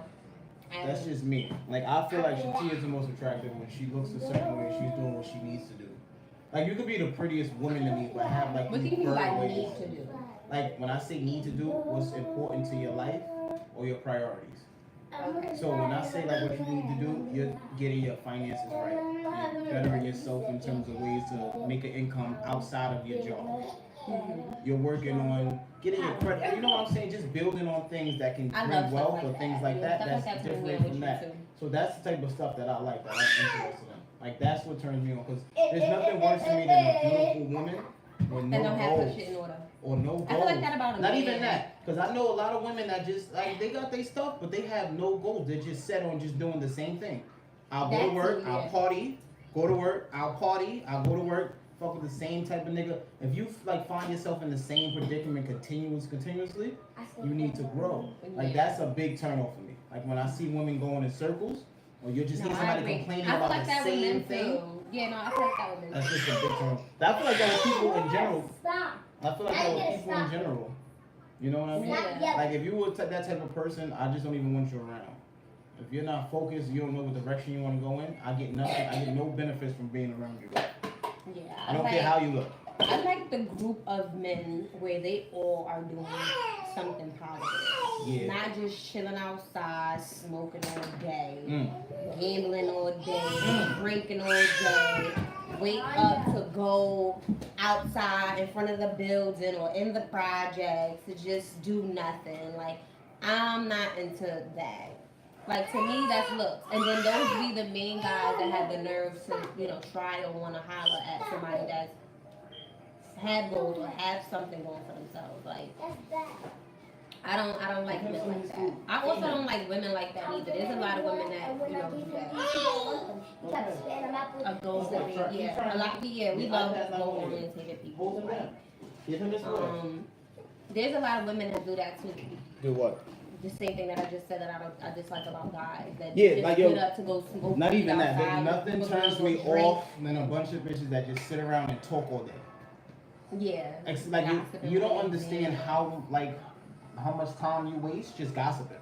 That's just me. Like I feel like Shatia is the most attractive when she looks a certain way, she's doing what she needs to do. Like you could be the prettiest woman to me, but have like what do you mean by need to do? Like when I say need to do, what's important to your life or your priorities. Okay. So when I say like what you need to do, you're getting your finances right. You're bettering yourself in terms of ways to make an income outside of your job. You're working on getting your credit. You know what I'm saying? Just building on things that can bring wealth or things like that. That's different from that. So that's the type of stuff that I like, that I'm interested in. Like that's what turns me on, because there's nothing worse to me than a beautiful woman with no don't have goals her shit in order. or no goals. I feel like that about a Not man. even that, because I know a lot of women that just like they got their stuff, but they have no goals. They're just set on just doing the same thing. I'll go to work, I'll party, go to work, I'll party, I'll go to work. Fuck with the same type of nigga. If you like find yourself in the same predicament continuously, you need to grow. Like that's a big turn off for me. Like when I see women going in circles, or you're just hearing somebody complaining about the same thing. Yeah, no, I feel like that would be. That's just a big turn off. I feel like that with people in general. I feel like that with people in general. You know what I mean? Yeah. Like if you were that type of person, I just don't even want you around. If you're not focused, you don't know what direction you want to go in. I get nothing. I get no benefits from being around you. Yeah, I don't care how you look. I like the group of men where they all are doing something positive. Yeah. Not just chilling outside, smoking all day, gambling all day, drinking all day, wake up to go outside in front of the building or in the projects to just do nothing. Like, I'm not into that. Like, to me, that's looks. And then those be the main guys that have the nerve to, try or want to holler at somebody that's have goals or have something going for themselves. Like, I don't like men like that. I also don't like women like that either. There's a lot of women that, do that. A goal oriented, yeah. A lot, we love goal oriented people. There's a lot of women that do that too. Do what? The same thing that I just said that I dislike about guys. That yeah, just like get up to go smoke. Not even that. Outside, nothing turns me off than a bunch of bitches that just sit around and talk all day. Yeah. Like you don't understand how much time you waste just gossiping.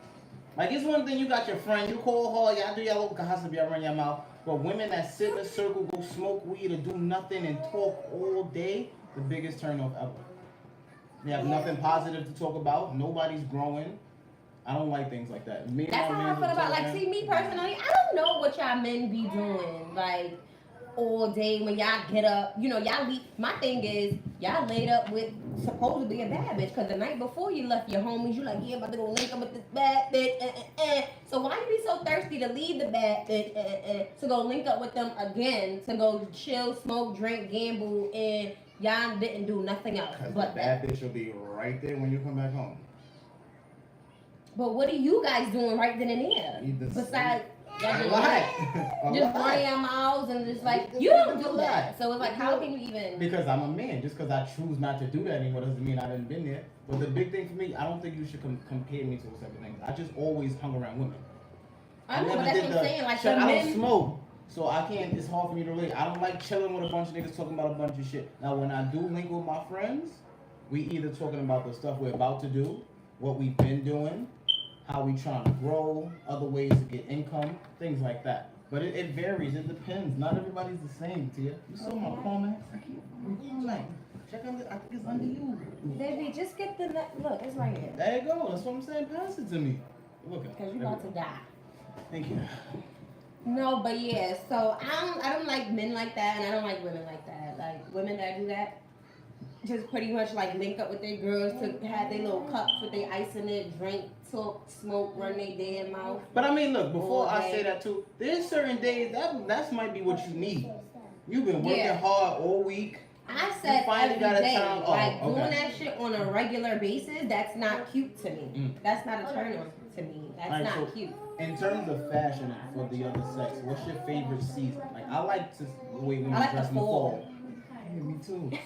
Like it's one thing you got your friend, you call her, y'all do your little gossip, y'all run your mouth. But women that sit in a circle, go smoke weed or do nothing and talk all day, the biggest turn off ever. They have nothing positive to talk about. Nobody's growing. I don't like things like that. That's how I feel about, like, see, me personally, I don't know what y'all men be doing, like, all day when y'all get up. Y'all leave. My thing is, y'all laid up with supposed to be a bad bitch, because the night before you left your homies, you like, yeah, about to go link up with this bad bitch, So why you be so thirsty to leave the bad bitch, to go link up with them again, to go chill, smoke, drink, gamble, and y'all didn't do nothing else but the bad bitch will be right there when you come back home. But what are you guys doing right then and there? Besides, just running your mouths and just like, you don't do that. So it's like, how can you even? Because I'm a man. Just because I choose not to do that anymore doesn't mean I haven't been there. But the big thing for me, I don't think you should compare me to those type of things. I just always hung around women. I know, but that's what I'm saying. Like, I don't smoke. So I can't, it's hard for me to relate. I don't like chilling with a bunch of niggas talking about a bunch of shit. Now when I do link with my friends, we either talking about the stuff we're about to do, what we've been doing, how we trying to grow, other ways to get income, things like that. But it varies, it depends. Not everybody's the same, Tia. You saw my comments? I keep check on I think it's under you. Baby, just get the look, it's right here. There you go, that's what I'm saying. Pass it to me. Look at because you're about to die. Thank you. No, but yeah, so I don't like men like that, and I don't like women like that. Like women that do that, just pretty much like link up with their girls to have their little cups with their ice in it, drink, talk, smoke, run their damn mouth. But I mean, look, before I say that too, there's certain days that might be what you need. You've been working hard all week. I said finally every got a day. time. Oh, Like okay. doing that shit on a regular basis, that's not cute to me. That's not a turn on to me. That's Alright, not so cute. in terms of fashion for the other sex, what's your favorite season? Like I like to wait when I like dress the in the fall. fall. Hey, me too. Me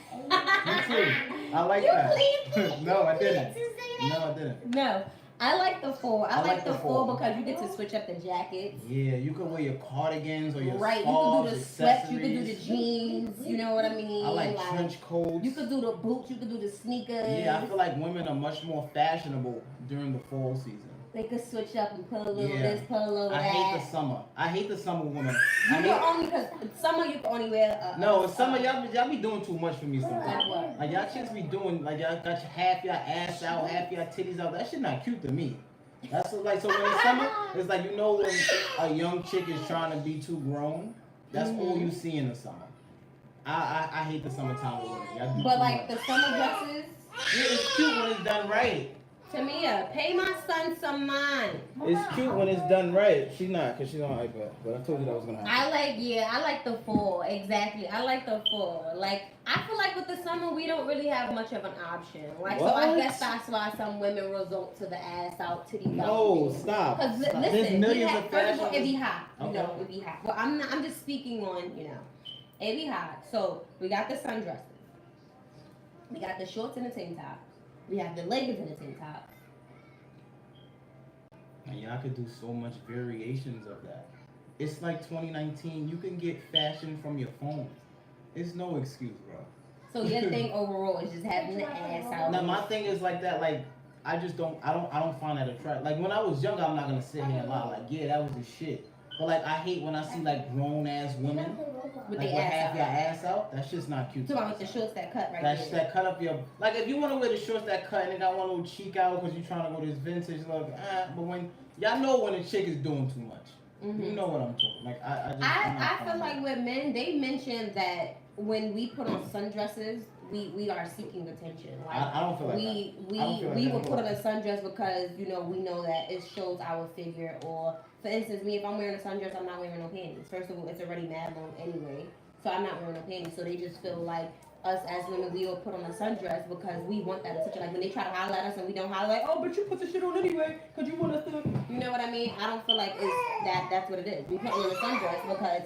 too. I like You that. please, No, I didn't. to say No, that? I didn't. No, I like the fall. I like the fall fall. because you get to switch up the jackets. Yeah, you could wear your cardigans or your Right, you scarves, could do the sweats, you accessories. could do the jeans, you know what I mean? I like trench coats. You could do the boots, you could do the sneakers. Yeah, I feel like women are much more fashionable during the fall season. They could switch up and pull a little Yeah. this, pull a little I that. hate the summer. I hate the summer women. You I can hate, only, because summer you can only wear no, summer y'all be doing too much for me Like sometimes. what? Like y'all chicks be doing like y'all got half your ass out, half your titties out. That shit not cute to me. That's like so when it's summer, it's like you know when a young chick is trying to be too grown. That's all you see in the summer. I hate the summertime with women. Y'all do But too like much. the summer dresses, Yeah, it's cute when it's done right. Tamia, pay my son some mind. It's cute when it's done right. She's not, cause she's on iPad. But I told you that was gonna happen. I like the fall, exactly. I like the fall. Like, I feel like with the summer, we don't really have much of an option. Like, so I What? guess that's why some women resort to the ass out, titties out. No, stop. Because Stop. listen, There's millions first of of all, fashion. it be hot. You Okay. know, it be hot. Well, I'm just speaking on, it be hot. So we got the sundresses. We got the shorts and the tank top. We have the leggings and the tank top. And y'all could do so much variations of that. It's like 2019. You can get fashion from your phone. It's no excuse, bro. So your thing overall is just having the ass out. Now my thing is like that. Like I don't find that attractive. Like when I was younger, I'm not gonna sit here and lie. Like yeah, that was the shit. But like I hate when I see like grown ass women With like the with ass half out. your ass out. That's just not cute. Talking about with the shorts that cut right That's there. that cut up your like if you want to wear the shorts that cut and they got one little cheek out because you're trying to go this vintage look. But when y'all know when a chick is doing too much, you know what I'm talking. Like I feel like with men, they mention that when we put on sundresses, we are seeking attention. Like I don't feel like that. I don't feel like we that will at put all. on a sundress because we know that it shows our figure. Or for instance, me, if I'm wearing a sundress, I'm not wearing no panties. First of all, it's already mad long anyway, so I'm not wearing no panties. So they just feel like us as women, we will put on a sundress because we want that attention. Like when they try to holler at us and we don't holler, like, oh, but you put the shit on anyway because you want us to, you know what I mean? I don't feel like that's what it is. We put on a sundress because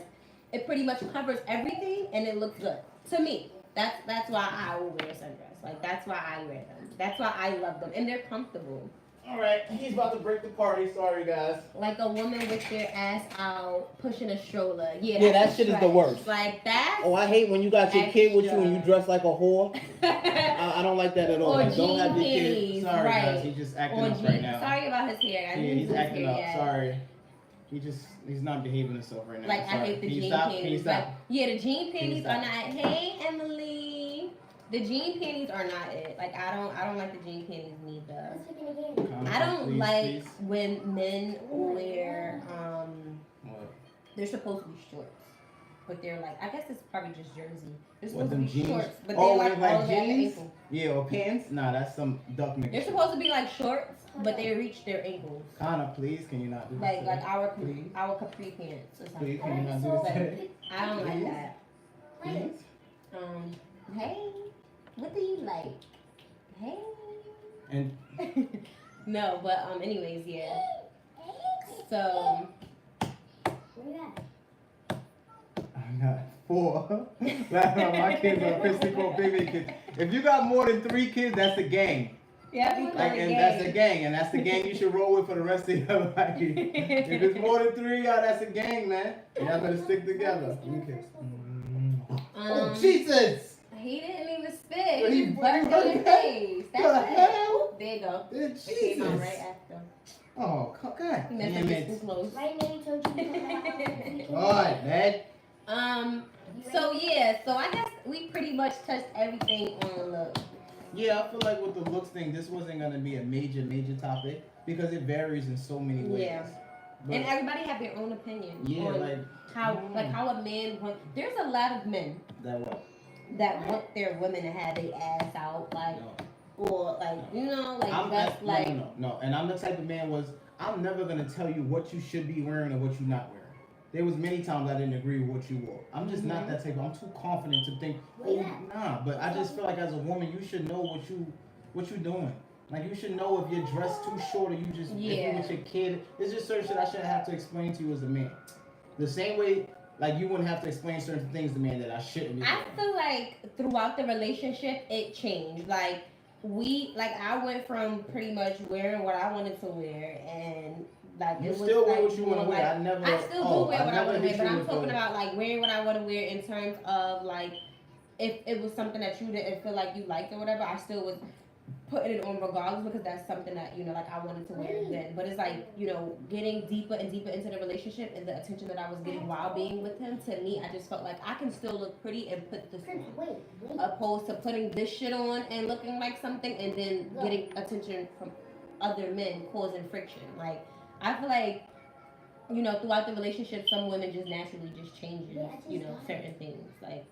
it pretty much covers everything and it looks good to me. That's why I will wear a sundress. Like that's why I wear them. That's why I love them and they're comfortable. All right, he's about to break the party. Sorry, guys. Like a woman with their ass out pushing a stroller. Yeah, that shit is the worst. Like that. Oh, I hate when you got your kid with you and you dress like a whore. or I don't like that at all. Like, don't have your kid. panties, Sorry, right. guys. He's just acting Or up jeans. right now. Sorry about his hair. I Yeah, didn't he's do his acting hair up. yet. Sorry. He's not behaving himself right now. Like Sorry. I hate the Can you jean stop? Can you panties. stop? Like, yeah, the jean you panties stop? are not. Hey, Emily. The jean panties are not it. Like I don't like the jean panties neither. I don't Please, like please. when men wear What? they're supposed to be shorts. But they're like I guess it's probably just jersey. They're What, supposed to them be jeans? shorts. But Oh, they're with like all like the way at the jeans? ankle. Yeah, or pants? Nah, that's some duck nigga. They're shit. supposed to be like shorts, but they reach their ankles. Kana, please, can you not do Like this? like our Please. our capri pants or Please, something. can you not do this? today? I don't like Please? that. Please? Hey, what do you like? Hey. And No, but anyways, yeah. So I got 4. My kids are officially called baby kids. If you got more than 3 kids, that's a gang. yeah, we Like, call it and gang. that's a gang, and that's the gang you should roll with for the rest of your life. If it's more than 3, y'all, that's a gang, man. Y'all better stick together. Okay. Oh Jesus! He didn't even spit. He He just burped burped in your that? face. The That's it. hell? There you go. Jesus! It came out right after. Oh, God He messed damn up his it! too close. God, man. So yeah, so I guess we pretty much touched everything on look. Yeah, I feel like with the looks thing, this wasn't gonna be a major topic because it varies in so many ways. Yeah. But, And everybody have their own opinion yeah, on like how a man want. There's a lot of men that what? that want their women to have their ass out, like No. or like like I'm that's no, like no. And I'm the type of man I'm never gonna tell you what you should be wearing or what you're not wearing. there was many times I didn't agree with what you wore. I'm just not that type. I'm too confident to think, oh nah. But I just feel like as a woman, you should know what you doing. Like you should know if you're dressed too short or you just if you with your kid. There's just certain shit I shouldn't have to explain to you as a man. The same way, like you wouldn't have to explain certain things to me that I shouldn't be. I feel like throughout the relationship, it changed. Like I went from pretty much wearing what I wanted to wear, and like You it was still wear like what you want to wear. I still do wear what I want to wear, but I'm talking about like wearing what I want to wear in terms of like if it was something that you didn't feel like you liked or whatever, I still was putting it on regardless because that's something that like I wanted to wear then. But it's like getting deeper and deeper into the relationship and the attention that I was getting while being with him. To me, I just felt like I can still look pretty and put this on, opposed to putting this shit on and looking like something and then getting attention from other men causing friction. Like I feel like throughout the relationship, some women just naturally just changes certain things like.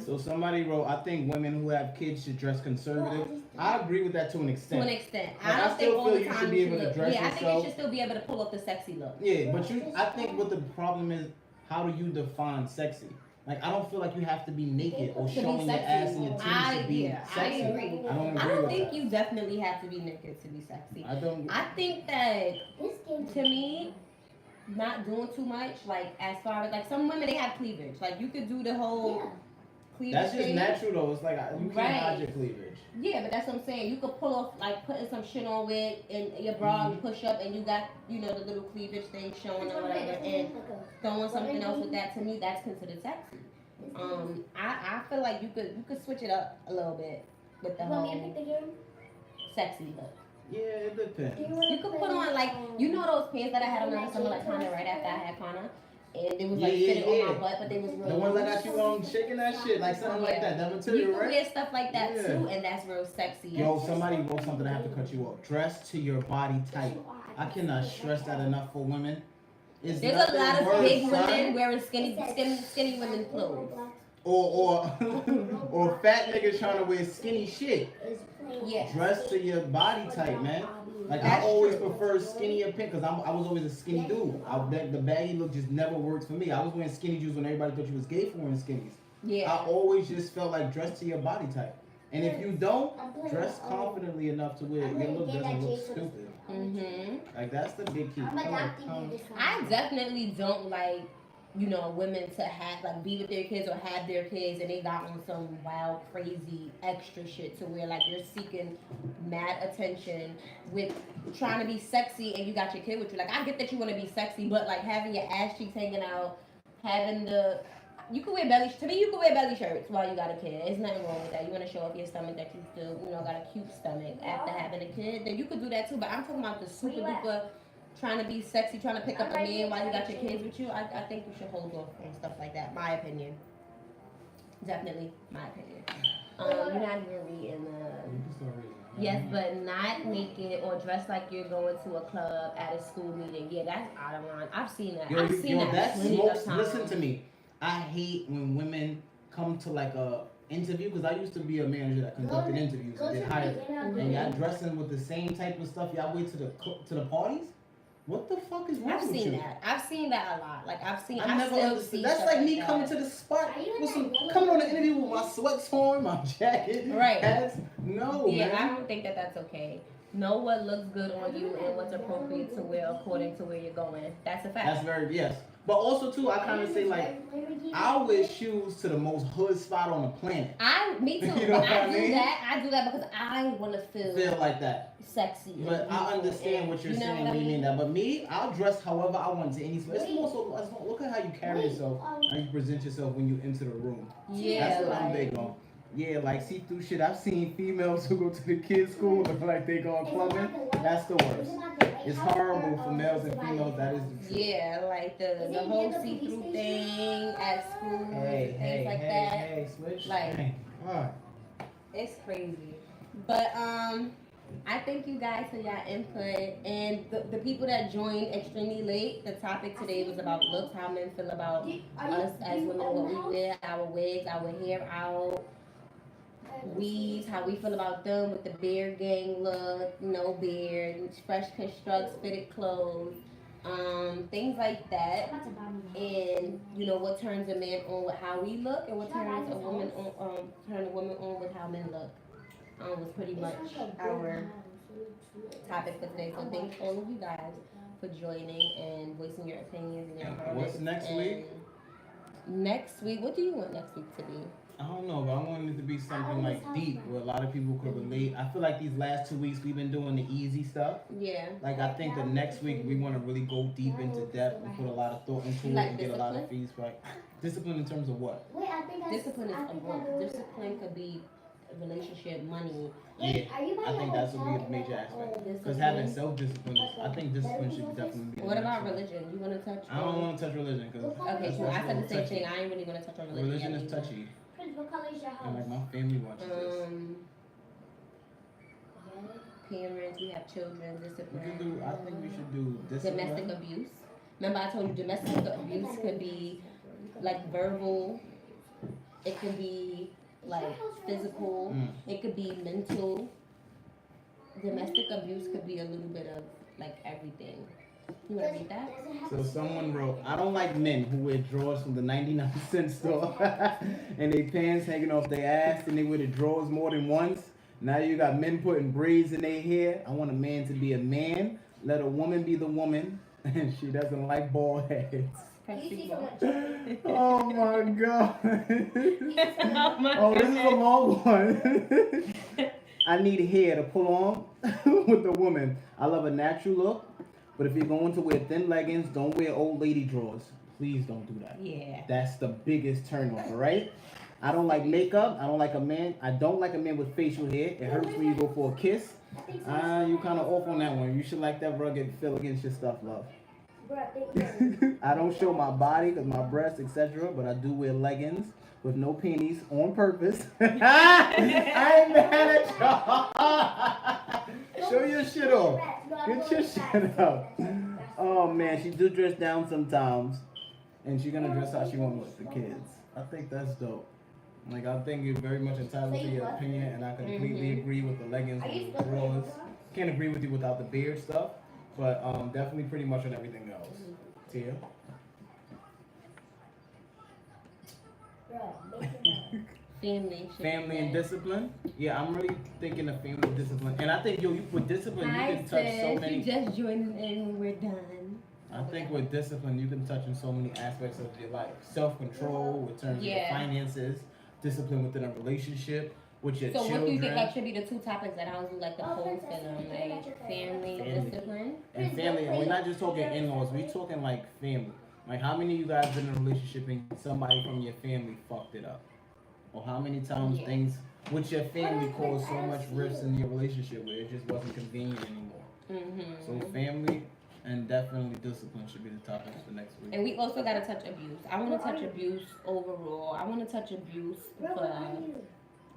So somebody wrote, I think women who have kids should dress conservative. I agree with that to an extent. To an extent. Like, I don't think all the you time should be able to dress I yourself. think you should still be able to pull off the sexy look. Yeah, but I think what the problem is, how do you define sexy? Like, I don't feel like you have to be naked or showing your ass and your titties to be sexy. I agree. I don't think you definitely have to be naked to be sexy. I think that, to me, not doing too much, like, as far as, like, some women, they have cleavage. Like, you could do the whole... That's just natural though. It's like you can't hide your cleavage. Yeah, but that's what I'm saying. You could pull off like putting some shit on with and your bra and push up and you got the little cleavage thing showing or whatever and throwing something else with that. To me, that's considered sexy. I feel like you could switch it up a little bit with the whole sexy look. Yeah, it depends. You could put on like those pants that I had on in the summer, like Connor, right after I had Connor. And it was like fitting on my butt, but they was real. The ones I got you on shaking that shit, like something like that. That material, you can right? wear stuff like that too, and that's real sexy. Yo, somebody wrote something. I have to cut you off. Dress to your body type. I cannot stress that enough for women. There's a lot of big women wearing skinny women clothes. Or fat niggas trying to wear skinny shit. Yeah. Dress to your body type, man. Like I always prefer skinny or pink because I was always a skinny dude. The baggy look just never worked for me. I was wearing skinny jeans when everybody thought you was gay for wearing skinnies. Yeah. I always just felt like dress to your body type. And if you don't, dress confidently enough to where your look doesn't look stupid. Like that's the big key. I definitely don't like women to have like be with their kids or have their kids and they got on some wild, crazy, extra shit to where like you're seeking mad attention with trying to be sexy and you got your kid with you. Like I get that you want to be sexy, but like having your ass cheeks hanging out, you could wear belly shirts while you got a kid. There's nothing wrong with that. You want to show off your stomach that you still got a cute stomach after having a kid, then you could do that too. But I'm talking about the super duper trying to be sexy, trying to pick up a man while you got your kids with you. I think you should hold off on stuff like that. My opinion. Definitely my opinion. You're not even reading the... Yes, but not naked or dressed like you're going to a club at a school meeting. Yeah, that's out of line. I've seen that. I've seen that plenty of times. Listen to me. I hate when women come to like a interview because I used to be a manager that conducted interviews and did hiring. And y'all dressing with the same type of stuff y'all wear to the parties. What the fuck is wrong with you? I've seen that a lot. Like I never understood. That's like me coming to the spot coming on the interview with my sweats on, my jacket. Right. No. Yeah, man. I don't think that that's okay. Know what looks good on you and what's appropriate to wear according to where you're going. That's a fact. That's yes. But also too, I kind of say like I wear shoes to the most hood spot on the planet. Me too. You know what I mean? I do that because I want to feel like that. Sexy. But I understand what you're saying when you mean that. But me, I'll dress however I want to any space. It's more so look at how you carry yourself, how you present yourself when you enter the room. Yeah. That's what I'm big on. Yeah, like see-through shit. I've seen females who go to the kids' school look like they going clubbing. That's the worst. It's horrible for males and females. That is the truth. Yeah, like the whole see-through thing at school, things like that. Hey, switch. Like, it's crazy. But I thank you guys for your input and the people that joined extremely late. The topic today was about looks, how men feel about us as women, what we wear, our wigs, our hair out. Weaves, how we feel about them with the beard gang look, no beard, fresh constructs, fitted clothes. things like that, and you know what turns a man on with how we look, and what turns a woman on, turn a woman on with how men look. Was pretty much our topic for today. So thank all of you guys for joining and voicing your opinions and your comments. What's next week? Next week, what do you want next week to be? I don't know, but I want it to be something like deep where a lot of people could relate. I feel like these last 2 weeks we've been doing the easy stuff. Yeah. Like I think the next week we want to really go deep into depth and put a lot of thought into it and get a lot of feedback. Discipline in terms of what? Discipline is discipline could be relationship, money. Yeah, I think that's would be a major aspect. Because having self-discipline, I think discipline should definitely be. What about religion? You want to touch? I don't want to touch religion because. Okay, so I said the same thing. I ain't really gonna touch on religion. Religion is touchy. What color is your house? And like my family watches this. Parents, we have children, discipline. I think we should do discipline. Domestic abuse. Remember I told you domestic abuse could be like verbal. It could be like physical. It could be mental. Domestic abuse could be a little bit of like everything. You want to read that? So someone wrote, I don't like men who wear drawers from the 99-cent store and they pants hanging off their ass and they wear the drawers more than once. Now you got men putting braids in their hair. I want a man to be a man. Let a woman be the woman. And she doesn't like bald heads. Oh my god. Oh, this is a long one. I need hair to pull on with the woman. I love a natural look. But if you're going to wear thin leggings, don't wear old lady drawers. Please don't do that. Yeah. That's the biggest turn off, all right? I don't like makeup. I don't like a man. I don't like a man with facial hair. It hurts when you go for a kiss. You kind of off on that one. You should like that rugged feel against your stuff, love. I don't show my body because my breasts, etc. But I do wear leggings with no panties on purpose. I ain't mad at y'all. Show your shit off. Get your shit up. Oh man, she do dress down sometimes, and she gonna dress how she want with the kids. I think that's dope. Like I think you're very much entitled to your opinion, and I completely agree with the leggings and the drawers. Can't agree with you without the beard stuff, but definitely pretty much on everything else. Tia. Family and discipline. Yeah, I'm really thinking of family and discipline, and I think you put discipline, you can touch so many. You just joined in when we're done. I think with discipline, you can touch on so many aspects of your life. Self-control, in terms of your finances, discipline within a relationship, with your children. So what do you think that should be the two topics that I was like the post and like family, discipline? And family, and we're not just talking in-laws, we're talking like family. Like how many of you guys been in a relationship and somebody from your family fucked it up? Or how many times things with your family caused so much rifts in your relationship where it just wasn't convenient anymore. So family and definitely discipline should be the topics for next week. And we also got to touch abuse. I want to touch abuse overall. I want to touch abuse for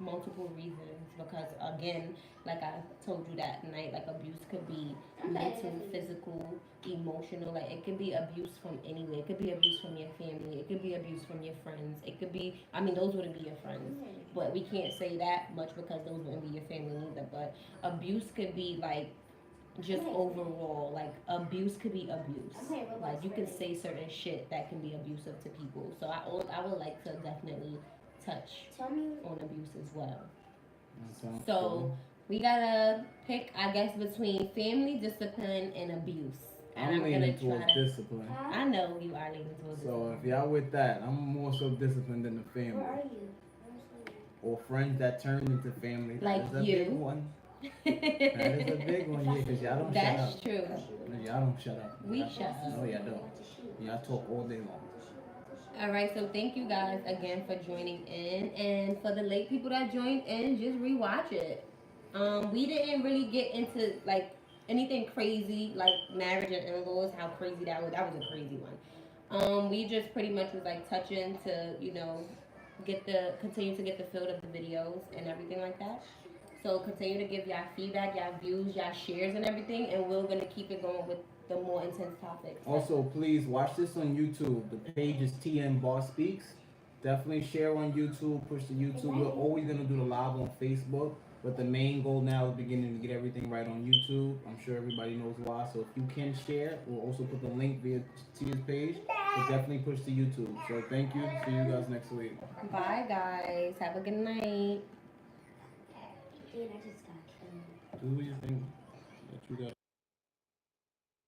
multiple reasons because again, like I told you that night, like abuse could be mental, physical, emotional. Like it could be abuse from anywhere. It could be abuse from your family. It could be abuse from your friends. It could be, I mean, those wouldn't be your friends, but we can't say that much because those wouldn't be your family either. But abuse could be like just overall, like abuse could be abuse. Like you can say certain shit that can be abusive to people. So I would like to definitely touch on abuse as well. So we gotta pick, I guess, between family, discipline, and abuse. And I'm leaning towards discipline. I know you are leaning towards discipline. So if y'all with that, I'm more so disciplined than the family. Where are you? Or friends that turn into family. Like that is a you. big one. That is a big one, yeah, because y'all don't shut up. That's true. Y'all don't shut up. We shut up. No, y'all don't. Y'all talk all day long. Alright, so thank you guys again for joining in. And for the late people that joined in, just rewatch it. We didn't really get into like anything crazy like marriage and in-laws, how crazy that was. That was a crazy one. We just pretty much was like touching to, you know, continue to get the feel of the videos and everything like that. So continue to give y'all feedback, y'all views, y'all shares and everything, and we're gonna keep it going with the more intense topics. Also, please watch this on YouTube. The page is TM Boss Speaks. Definitely share on YouTube, push to YouTube. We're always gonna do the live on Facebook, but the main goal now is beginning to get everything right on YouTube. I'm sure everybody knows why. So if you can share, we'll also put the link via Tia's page. But definitely push to YouTube. So thank you. See you guys next week. Bye, guys. Have a good night. Do your thing that you got.